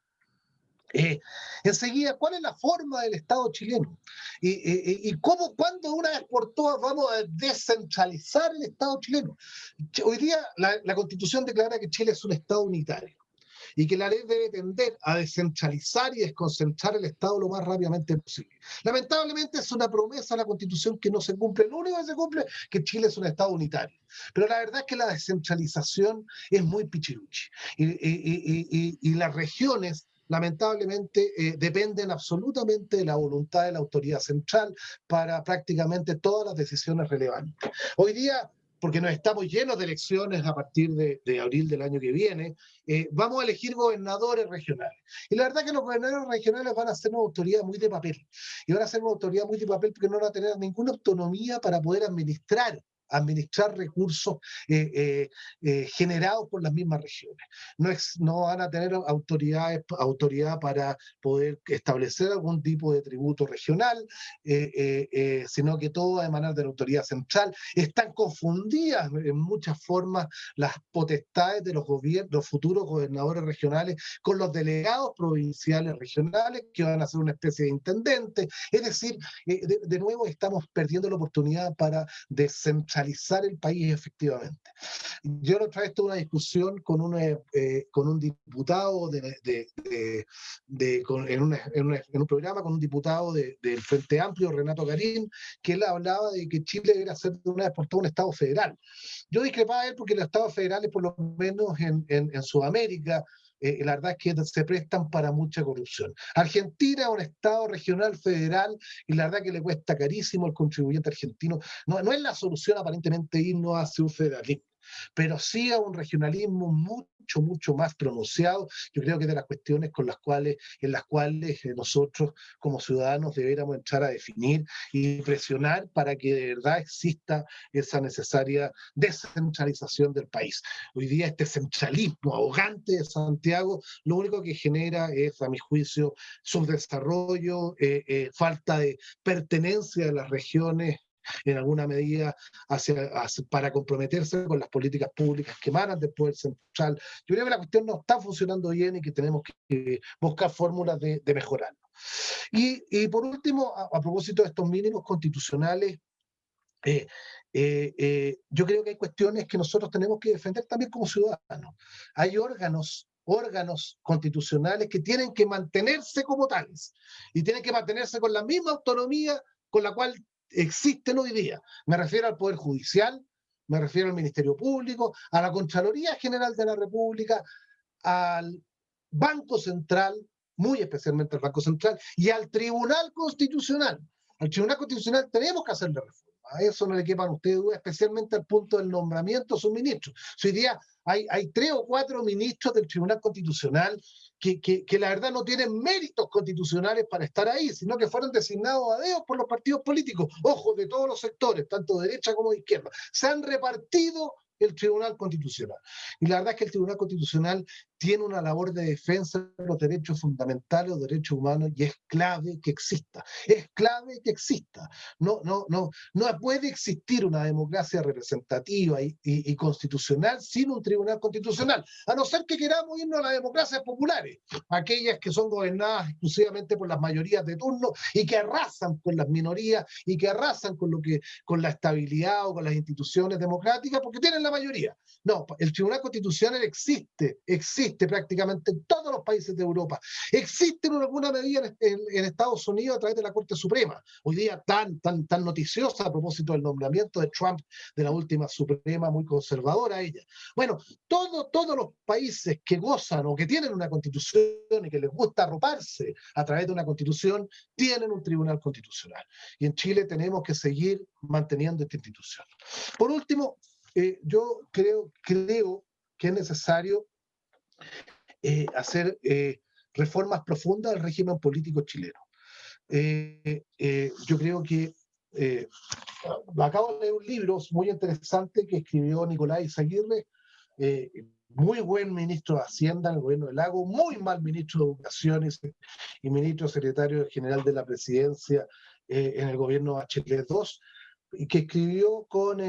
Enseguida, ¿cuál es la forma del Estado chileno? ¿Y cuándo una vez por todas vamos a descentralizar el Estado chileno? Hoy día la Constitución declara que Chile es un Estado unitario. y que la ley debe tender a descentralizar y desconcentrar el Estado lo más rápidamente posible. Lamentablemente es una promesa a la Constitución que no se cumple. Lo único que se cumple es que Chile es un Estado unitario. Pero la verdad es que la descentralización es muy pichiruchi. Y las regiones lamentablemente dependen absolutamente de la voluntad de la autoridad central para prácticamente todas las decisiones relevantes. Hoy día, porque nos estamos llenos de elecciones a partir de abril del año que viene, vamos a elegir gobernadores regionales. Y la verdad es que los gobernadores regionales van a ser una autoridad muy de papel. Y van a ser una autoridad muy de papel porque no van a tener ninguna autonomía para poder administrar recursos generados por las mismas regiones. No van a tener autoridad para poder establecer algún tipo de tributo regional, sino que todo va a emanar de la autoridad central. Están confundidas en muchas formas las potestades de los futuros gobernadores regionales con los delegados provinciales regionales, que van a ser una especie de intendente. Es decir, de nuevo estamos perdiendo la oportunidad para descentralizar el país efectivamente. Yo la otra vez tuve una discusión con un diputado en un programa con un diputado del Frente Amplio, Renato Garín, que él hablaba de que Chile debería ser de una vez por todas un Estado federal. Yo discrepaba de él porque los Estados federales, por lo menos en Sudamérica, la verdad es que se prestan para mucha corrupción. Argentina es un Estado regional federal y la verdad que le cuesta carísimo al contribuyente argentino. No es la solución aparentemente irnos hacia un federalismo, pero sí a un regionalismo mucho más pronunciado. Yo creo que de las cuestiones en las cuales nosotros como ciudadanos deberíamos entrar a definir y presionar para que de verdad exista esa necesaria descentralización del país. Hoy día este centralismo ahogante de Santiago lo único que genera es, a mi juicio, subdesarrollo, falta de pertenencia de las regiones en alguna medida para comprometerse con las políticas públicas que emanan del poder central. Yo creo que la cuestión no está funcionando bien y que tenemos que buscar fórmulas de mejorarlo. Y por último, a propósito de estos mínimos constitucionales, yo creo que hay cuestiones que nosotros tenemos que defender también como ciudadanos. Hay órganos constitucionales que tienen que mantenerse como tales y tienen que mantenerse con la misma autonomía con la cual existen hoy día. Me refiero al Poder Judicial, me refiero al Ministerio Público, a la Contraloría General de la República, al Banco Central, muy especialmente al Banco Central, y al Tribunal Constitucional. Al Tribunal Constitucional tenemos que hacerle reforma. A eso no le quepan ustedes dudas, especialmente al punto del nombramiento de sus ministros. Hoy día hay 3 o 4 ministros del Tribunal Constitucional que la verdad no tienen méritos constitucionales para estar ahí, sino que fueron designados a dedo por los partidos políticos, ojo, de todos los sectores, tanto de derecha como de izquierda. Se han repartido el Tribunal Constitucional. Y la verdad es que el Tribunal Constitucional tiene una labor de defensa de los derechos fundamentales, los derechos humanos, y es clave que exista. Es clave que exista. No puede existir una democracia representativa y constitucional sin un Tribunal Constitucional, a no ser que queramos irnos a las democracias populares, aquellas que son gobernadas exclusivamente por las mayorías de turno y que arrasan con las minorías y que arrasan con la estabilidad o con las instituciones democráticas porque tienen la mayoría. No, el Tribunal Constitucional existe prácticamente en todos los países de Europa. Existe en alguna medida en Estados Unidos a través de la Corte Suprema. Hoy día tan noticiosa a propósito del nombramiento de Trump de la última Suprema, muy conservadora ella. Bueno, todos los países que gozan o que tienen una constitución y que les gusta arroparse a través de una constitución, tienen un Tribunal Constitucional. Y en Chile tenemos que seguir manteniendo esta institución. Por último, yo creo que es necesario hacer reformas profundas al régimen político chileno. Yo creo que acabo de leer un libro muy interesante que escribió Nicolás Izaguirre, muy buen ministro de Hacienda en el gobierno de Lago, muy mal ministro de Educación y ministro secretario general de la Presidencia en el gobierno Bachelet II, y que escribió con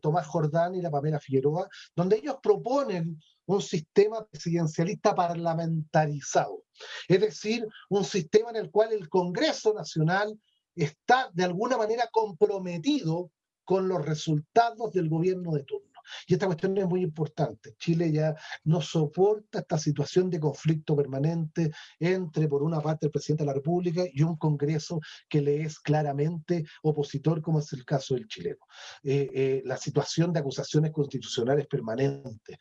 Tomás Jordán y la Pamela Figueroa, donde ellos proponen un sistema presidencialista parlamentarizado, es decir, un sistema en el cual el Congreso Nacional está de alguna manera comprometido con los resultados del gobierno de turno. Y esta cuestión es muy importante. Chile ya no soporta esta situación de conflicto permanente entre, por una parte, el presidente de la República y un Congreso que le es claramente opositor, como es el caso del chileno. La situación de acusaciones constitucionales permanentes.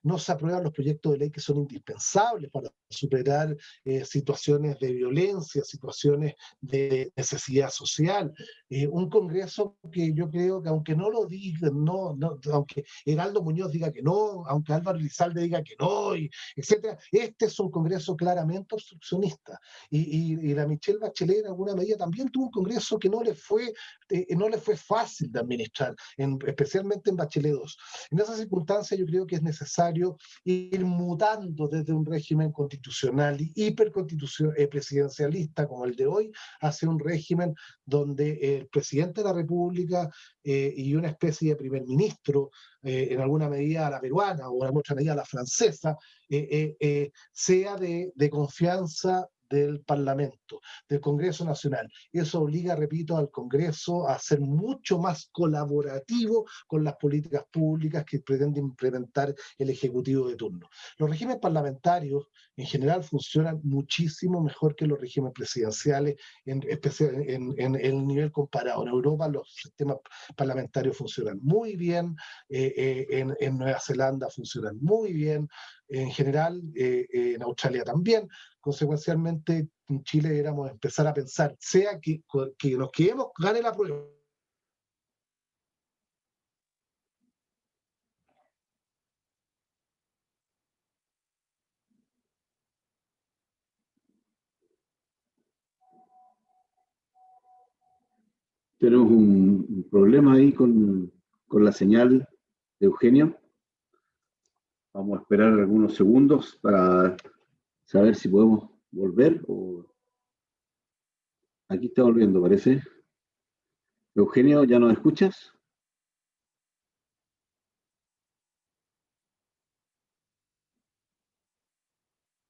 No se aprueban los proyectos de ley que son indispensables para superar situaciones de violencia, situaciones de necesidad social. Un Congreso que yo creo que, aunque no lo digan, aunque Heraldo Muñoz diga que no, aunque Álvaro Elizalde diga que no, etcétera, este es un Congreso claramente obstruccionista. Y la Michelle Bachelet, en alguna medida, también tuvo un Congreso que no le fue fácil de administrar, especialmente en Bachelet 2. En esa circunstancia, yo creo que es necesario ir mutando desde un régimen constitucional y presidencialista como el de hoy hacia un régimen donde el presidente de la República y una especie de primer ministro, en alguna medida a la peruana o en otra medida a la francesa, sea de confianza del Parlamento, del Congreso Nacional. Eso obliga, repito, al Congreso a ser mucho más colaborativo con las políticas públicas que pretende implementar el Ejecutivo de turno. Los regímenes parlamentarios en general funcionan muchísimo mejor que los regímenes presidenciales, en el nivel comparado. En Europa los sistemas parlamentarios funcionan muy bien, en Nueva Zelanda funcionan muy bien, en general en Australia también. Consecuencialmente, en Chile deberíamos empezar a pensar, sea que los que hemos gane la prueba. Tenemos un problema ahí con la señal de Eugenio. Vamos a esperar algunos segundos para saber si podemos volver. Aquí está volviendo, parece. Eugenio, ¿ya nos escuchas?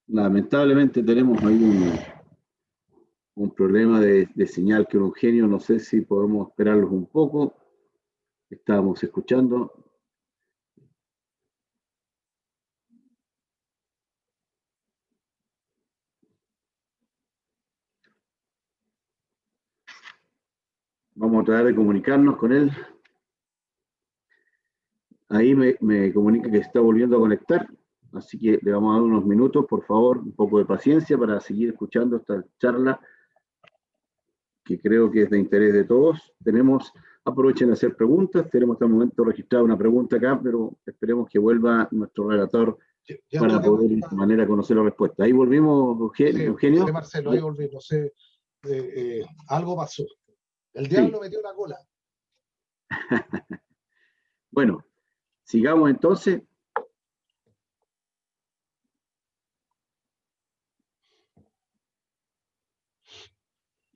Lamentablemente tenemos ahí un problema de señal que Eugenio, no sé si podemos esperarlos un poco. Estábamos escuchando. Vamos a tratar de comunicarnos con él. Ahí me comunica que se está volviendo a conectar, así que le vamos a dar unos minutos, por favor, un poco de paciencia para seguir escuchando esta charla que creo que es de interés de todos. Aprovechen de hacer preguntas, tenemos hasta el momento registrada una pregunta acá, pero esperemos que vuelva nuestro relator para poder de esta manera conocer la respuesta. Ahí volvimos, Eugenio. Sí, Marcelo, ahí volví, no sé, algo pasó. El diablo metió la cola. Bueno, sigamos entonces.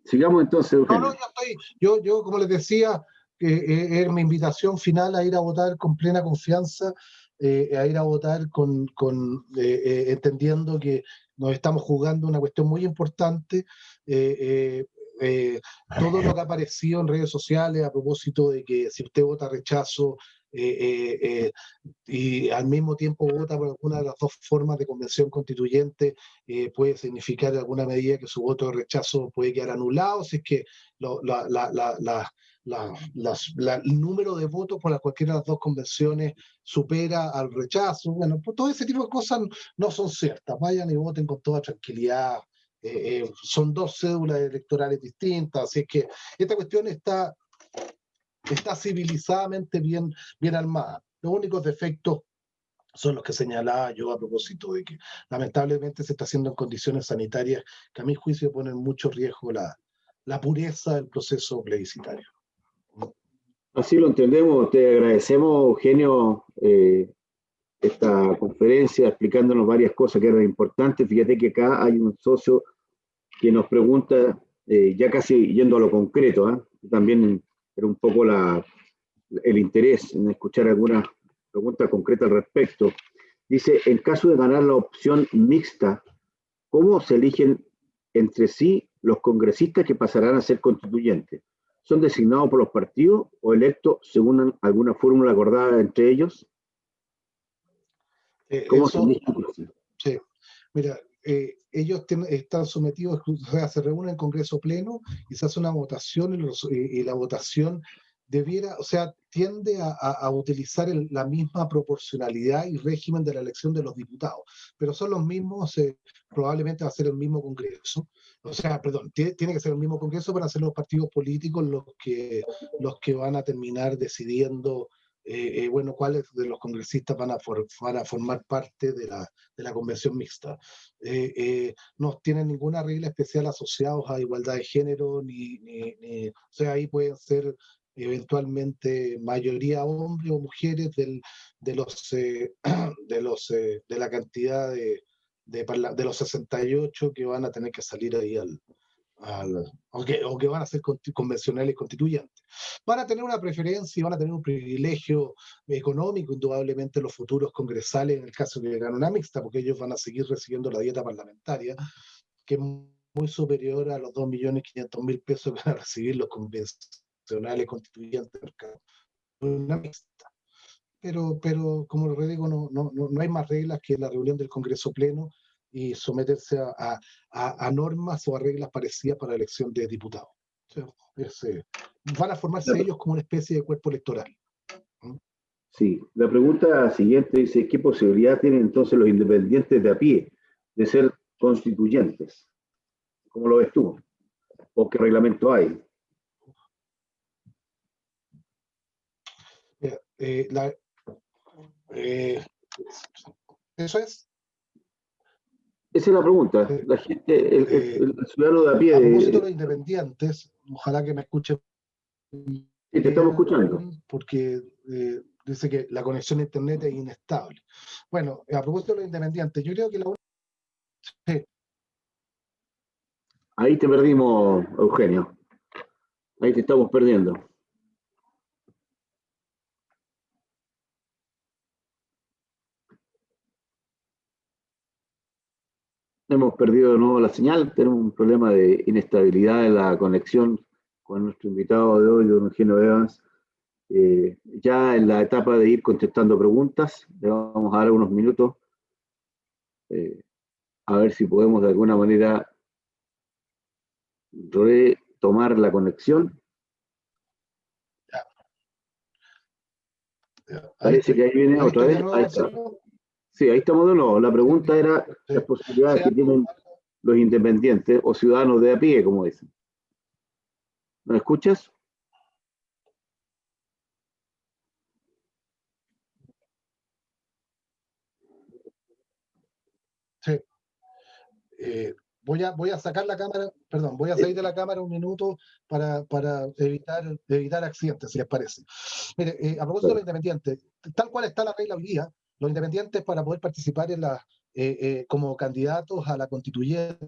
Sigamos entonces, Eugenio. Yo como les decía, es mi invitación final a ir a votar con plena confianza, a ir a votar entendiendo que nos estamos jugando una cuestión muy importante. Todo lo que ha aparecido en redes sociales a propósito de que si usted vota rechazo y al mismo tiempo vota por alguna de las dos formas de convención constituyente, puede significar en alguna medida que su voto de rechazo puede quedar anulado, si es que el número de votos por cualquiera de las dos convenciones supera al rechazo. Bueno, pues todo ese tipo de cosas no son ciertas. Vayan y voten con toda tranquilidad. Son dos cédulas electorales distintas, así es que esta cuestión está civilizadamente bien armada. Los únicos defectos son los que señalaba yo a propósito de que lamentablemente se está haciendo en condiciones sanitarias que a mi juicio ponen en mucho riesgo la pureza del proceso plebiscitario. Así lo entendemos. Te agradecemos, Eugenio, esta conferencia explicándonos varias cosas que eran importantes. Fíjate que acá hay un socio que nos pregunta, ya casi yendo a lo concreto, también era un poco el interés en escuchar algunas preguntas concretas al respecto. Dice, en caso de ganar la opción mixta, ¿cómo se eligen entre sí los congresistas que pasarán a ser constituyentes? son designados por los partidos o electos según alguna fórmula acordada entre ellos? ¿Cómo se Eso, elige? sí. Mira, ellos están sometidos, o sea, se reúnen en Congreso Pleno y se hace una votación y la votación debiera, o sea, tiende a utilizar la misma proporcionalidad y régimen de la elección de los diputados, pero son los mismos, probablemente va a ser el mismo Congreso, o sea, perdón, tiene que ser el mismo Congreso para ser los partidos políticos los que van a terminar decidiendo, bueno, cuáles de los congresistas van a formar parte de la convención mixta. No tienen ninguna regla especial asociados a igualdad de género, o sea, ahí pueden ser eventualmente mayoría hombres o mujeres de los de la cantidad de los 68 que van a tener que salir ahí o que van a ser convencionales y constituyentes. Van a tener una preferencia y van a tener un privilegio económico, indudablemente, los futuros congresales, en el caso que ganen una mixta, porque ellos van a seguir recibiendo la dieta parlamentaria, que es muy superior a los 2.500.000 pesos que van a recibir los convencionales constituyentes de una mixta. Pero como les digo, no hay más reglas que la reunión del Congreso Pleno y someterse a normas o a reglas parecidas para la elección de diputados. O sea, van a formarse ellos como una especie de cuerpo electoral. Sí, la pregunta siguiente dice, ¿qué posibilidad tienen entonces los independientes de a pie de ser constituyentes? ¿Cómo lo ves tú? ¿O qué reglamento hay? Mira, eso es. Esa es la pregunta. La gente, el ciudadano de a A propósito de pie, los independientes, ojalá que me escuchen sí, te estamos escuchando. bien, porque dice que la conexión a internet es inestable. Bueno, a propósito de los independientes, yo creo que la única. Ahí te perdimos, Eugenio. Ahí te estamos perdiendo. Hemos perdido de nuevo la señal, tenemos un problema de inestabilidad en la conexión con nuestro invitado de hoy, don Eugenio Evans. Ya en la etapa de ir contestando preguntas, le vamos a dar unos minutos a ver si podemos de alguna manera retomar la conexión. Parece que ahí viene Ahí otra estoy de vez. nuevo, Ahí está. Marcelo. Sí, ahí estamos de nuevo. La pregunta era las posibilidades que Sea, tienen los independientes o ciudadanos de a pie, como dicen. ¿Me escuchas? sí. Voy a sacar la cámara, perdón, voy a salir de la cámara un minuto para evitar accidentes, si les parece. Mire, a propósito de los independientes, tal cual está la regla hoy día, los independientes para poder participar como candidatos a la constituyente,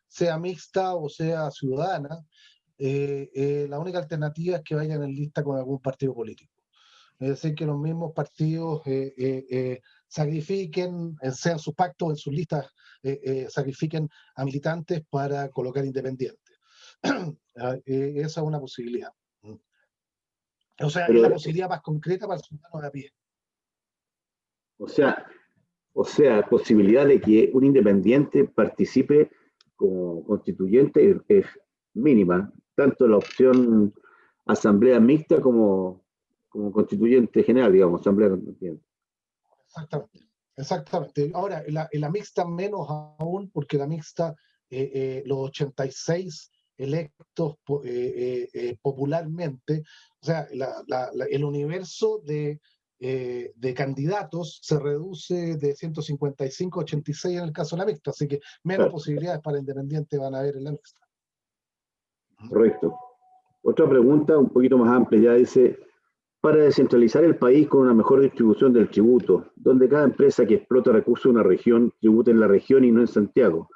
sea mixta o sea ciudadana, la única alternativa es que vayan en lista con algún partido político. Es decir, que los mismos partidos sacrifiquen, sean sus pactos, en sus listas, sacrifiquen a militantes para colocar independientes. Esa es una posibilidad. O sea, es Pero, la posibilidad más concreta para el ciudadano de a pie. o sea, posibilidad de que un independiente participe como constituyente es mínima, tanto la opción asamblea mixta como constituyente general, digamos, asamblea constituyente. Exactamente. Exactamente. Ahora, en la mixta menos aún, porque la mixta, los 86 electos popularmente, o sea, el universo de candidatos se reduce de 155 a 86 en el caso de la mixta, así que menos Claro, posibilidades para independientes van a haber en la mixta. correcto. Otra pregunta un poquito más amplia ya dice, para descentralizar el país con una mejor distribución del tributo, donde cada empresa que explota recursos de una región tribute en la región y no en Santiago.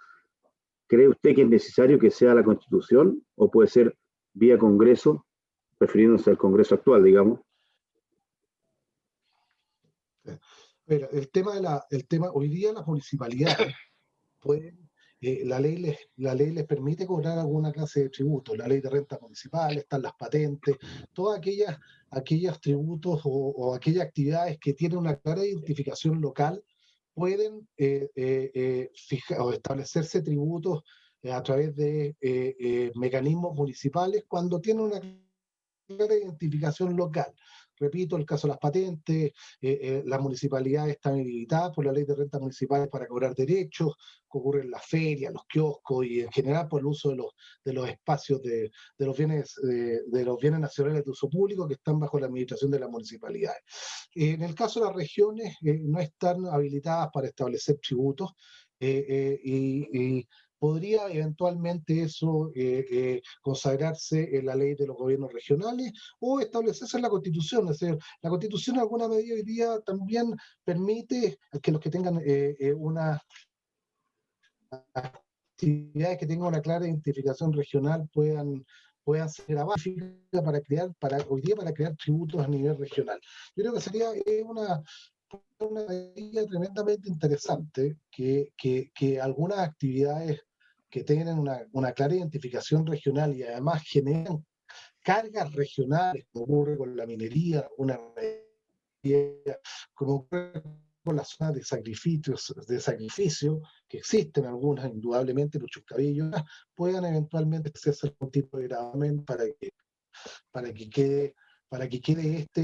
¿Cree usted que es necesario que sea la Constitución o puede ser vía Congreso, refiriéndose al Congreso actual, digamos? Mira, el tema, hoy día las municipalidades pueden la ley les permite cobrar alguna clase de tributos, la ley de renta municipal, están las patentes, todas aquellos tributos o aquellas actividades que tienen una clara identificación local pueden fijar o establecerse tributos a través de mecanismos municipales cuando tienen una clara identificación local. Repito, el caso de las patentes, las municipalidades están habilitadas por la ley de rentas municipales para cobrar derechos, que ocurre en las ferias, los kioscos y en general por el uso de los espacios de los bienes nacionales de uso público que están bajo la administración de las municipalidades. En el caso de las regiones, no están habilitadas para establecer tributos y podría eventualmente eso consagrarse en la ley de los gobiernos regionales o establecerse en la Constitución. Es decir, la Constitución en alguna medida hoy día también permite que los que tengan una actividades que tengan una clara identificación regional puedan ser grabadas hoy día para crear tributos a nivel regional. Yo creo que sería una medida tremendamente interesante que algunas actividades que tengan una clara identificación regional y además generan cargas regionales, como ocurre con la minería, como ocurre con las zonas de sacrificio, que existen algunas, indudablemente, los chuscabillos, puedan eventualmente hacer algún tipo de gravamen para que quede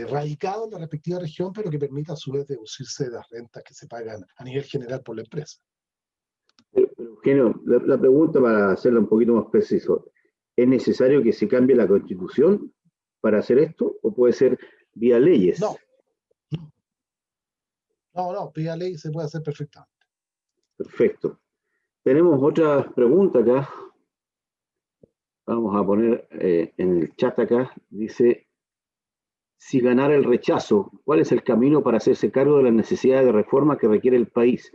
radicado en la respectiva región, pero que permita a su vez deducirse de las rentas que se pagan a nivel general por la empresa. Pero, Eugenio, la pregunta para hacerla un poquito más preciso, ¿es necesario que se cambie la Constitución para hacer esto o puede ser vía leyes? No, vía ley se puede hacer perfectamente. Perfecto. Tenemos otra pregunta acá. Vamos a poner en el chat acá, dice, si ganara el rechazo, ¿cuál es el camino para hacerse cargo de las necesidades de reforma que requiere el país?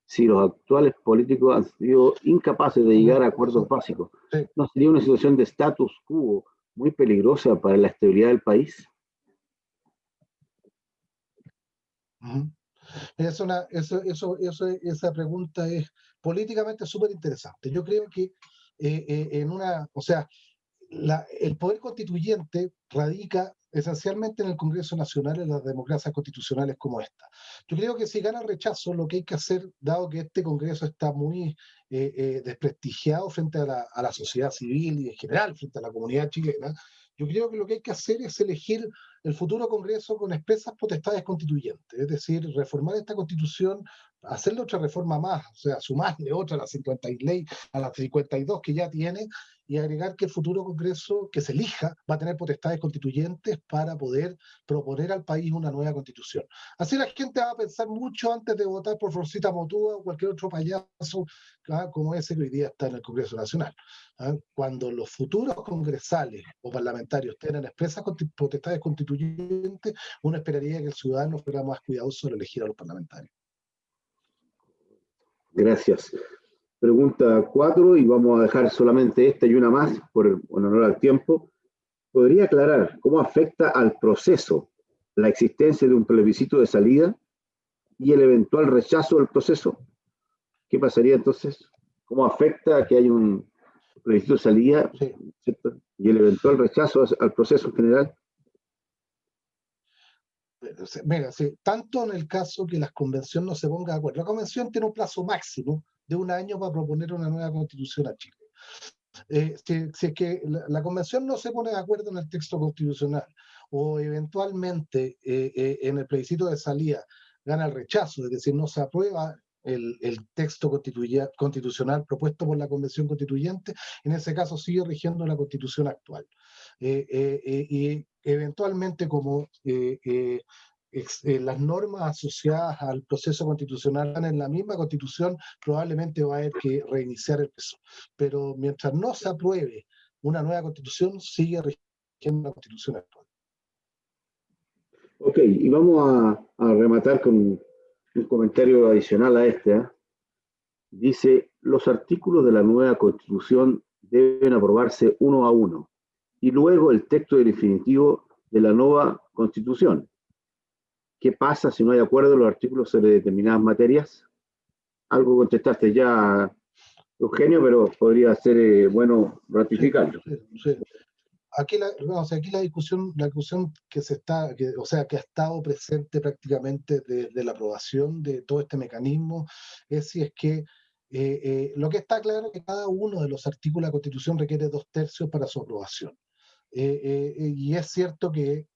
Si los actuales políticos han sido incapaces de llegar a acuerdos básicos, ¿no sería una situación de status quo muy peligrosa para la estabilidad del país? Esa pregunta es políticamente súper interesante. Yo creo que el poder constituyente radica esencialmente en el Congreso Nacional, en las democracias constitucionales como esta. Yo creo que si gana el rechazo, lo que hay que hacer, dado que este Congreso está muy desprestigiado frente a la sociedad civil y en general frente a la comunidad chilena, yo creo que lo que hay que hacer es elegir el futuro Congreso con expresas potestades constituyentes, es decir, reformar esta Constitución, hacerle otra reforma más, o sea, sumarle otra a las 52 que ya tiene, y agregar que el futuro Congreso que se elija va a tener potestades constituyentes para poder proponer al país una nueva Constitución. Así la gente va a pensar mucho antes de votar por Florcita Motúa o cualquier otro payaso como ese que hoy día está en el Congreso Nacional. Cuando los futuros congresales o parlamentarios tengan expresas potestades constituyentes, uno esperaría que el ciudadano fuera más cuidadoso al elegir a los parlamentarios. Gracias. Pregunta 4, y vamos a dejar solamente esta y una más, en honor al tiempo. ¿Podría aclarar cómo afecta al proceso la existencia de un plebiscito de salida y el eventual rechazo del proceso? ¿Qué pasaría entonces? ¿Cómo afecta que haya un plebiscito de salida, ¿cierto? Y el eventual rechazo al proceso en general? Mira, tanto en el caso que la convención no se ponga de acuerdo. La convención tiene un plazo máximo de 1 año para proponer una nueva constitución a Chile. Si es que la convención no se pone de acuerdo en el texto constitucional o eventualmente en el plebiscito de salida gana el rechazo, es decir, no se aprueba el texto constitucional propuesto por la convención constituyente, en ese caso sigue rigiendo la constitución actual. Y eventualmente como las normas asociadas al proceso constitucional están en la misma constitución, probablemente va a haber que reiniciar el proceso. Pero mientras no se apruebe una nueva constitución, sigue rigiendo la constitución actual. Ok, y vamos a rematar con un comentario adicional a este. Dice, los artículos de la nueva constitución deben aprobarse uno a uno y luego el texto definitivo de la nueva constitución. ¿Qué pasa si no hay acuerdo en los artículos sobre determinadas materias? algo contestaste ya, Eugenio, pero podría ser bueno ratificarlo. Sí. Aquí la discusión que o sea, que ha estado presente prácticamente desde la aprobación de todo este mecanismo, es si es que lo que está claro es que cada uno de los artículos de la Constitución requiere 2/3 para su aprobación. Y es cierto que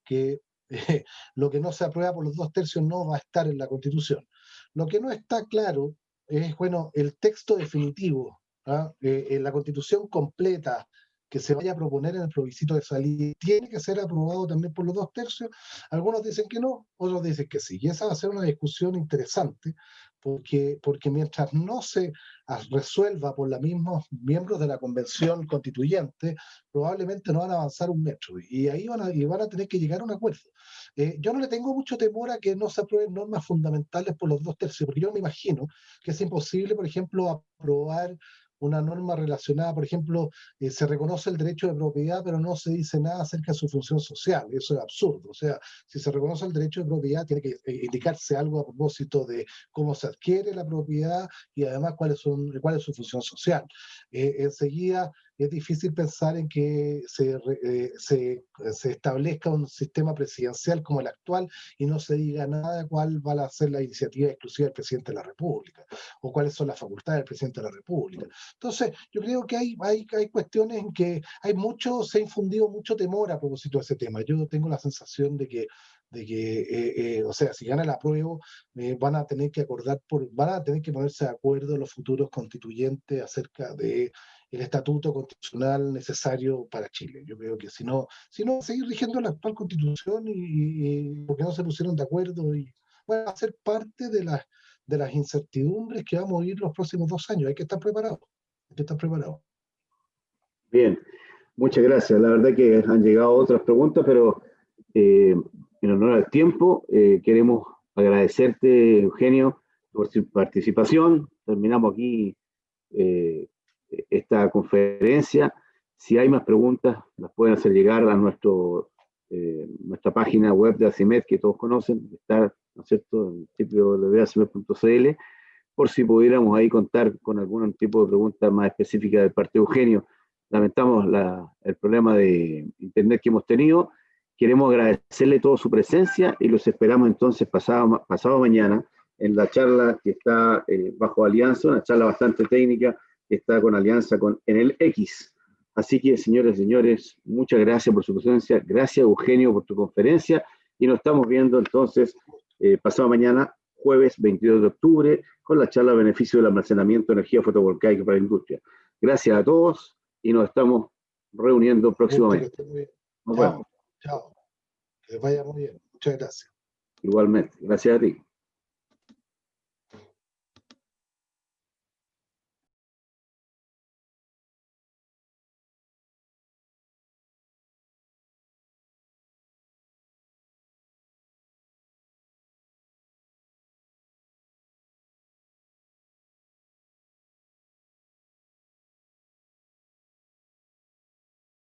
lo que no se aprueba por los 2/3 no va a estar en la Constitución. Lo que no está claro es, bueno, el texto definitivo, ¿ah? En la Constitución completa que se vaya a proponer en el plebiscito de salida, tiene que ser aprobado también por los 2/3. Algunos dicen que no, otros dicen que sí. Y esa va a ser una discusión interesante, porque mientras no se resuelva por los mismos miembros de la Convención Constituyente, probablemente no van a avanzar un metro. Y ahí van a tener que llegar a un acuerdo. Yo no le tengo mucho temor a que no se aprueben normas fundamentales por los 2/3, porque yo me imagino que es imposible, por ejemplo, aprobar una norma relacionada, por ejemplo, se reconoce el derecho de propiedad, pero no se dice nada acerca de su función social. Eso es absurdo. O sea, si se reconoce el derecho de propiedad, tiene que indicarse algo a propósito de cómo se adquiere la propiedad y además cuál es su función social. Enseguida, es difícil pensar en que se establezca un sistema presidencial como el actual y no se diga nada de cuál va a ser la iniciativa exclusiva del presidente de la República o cuáles son las facultades del presidente de la República. Entonces, yo creo que hay cuestiones en que se ha infundido mucho temor a propósito de ese tema. Yo tengo la sensación de que o sea, si gana el apruebo, van a tener que ponerse de acuerdo los futuros constituyentes acerca de el estatuto constitucional necesario para Chile. Yo creo que si no, seguir rigiendo la actual constitución y porque no se pusieron de acuerdo y bueno, va a ser parte de las incertidumbres que vamos a vivir los próximos 2 años. Hay que estar preparados. Hay que estar preparados. Bien, muchas gracias. La verdad que han llegado otras preguntas, pero en honor al tiempo, queremos agradecerte, Eugenio, por su participación. Terminamos aquí esta conferencia. Si hay más preguntas, las pueden hacer llegar a nuestra página web de ACIMED, que todos conocen, está, ¿no es cierto?, en www.acimed.cl, por si pudiéramos ahí contar con algún tipo de pregunta más específica del parte de Eugenio. Lamentamos el problema de internet que hemos tenido. Queremos agradecerle toda su presencia y los esperamos entonces pasado mañana en la charla que está bajo alianza, una charla bastante técnica que está con alianza en el X. Así que, señores y señores, muchas gracias por su presencia. Gracias, Eugenio, por tu conferencia. Y nos estamos viendo entonces pasado mañana, jueves 22 de octubre, con la charla a beneficio del almacenamiento de energía fotovoltaica para la industria. Gracias a todos y nos estamos reuniendo próximamente. Nos vemos. Chao. Que les vaya muy bien. Muchas gracias. Igualmente. Gracias a ti.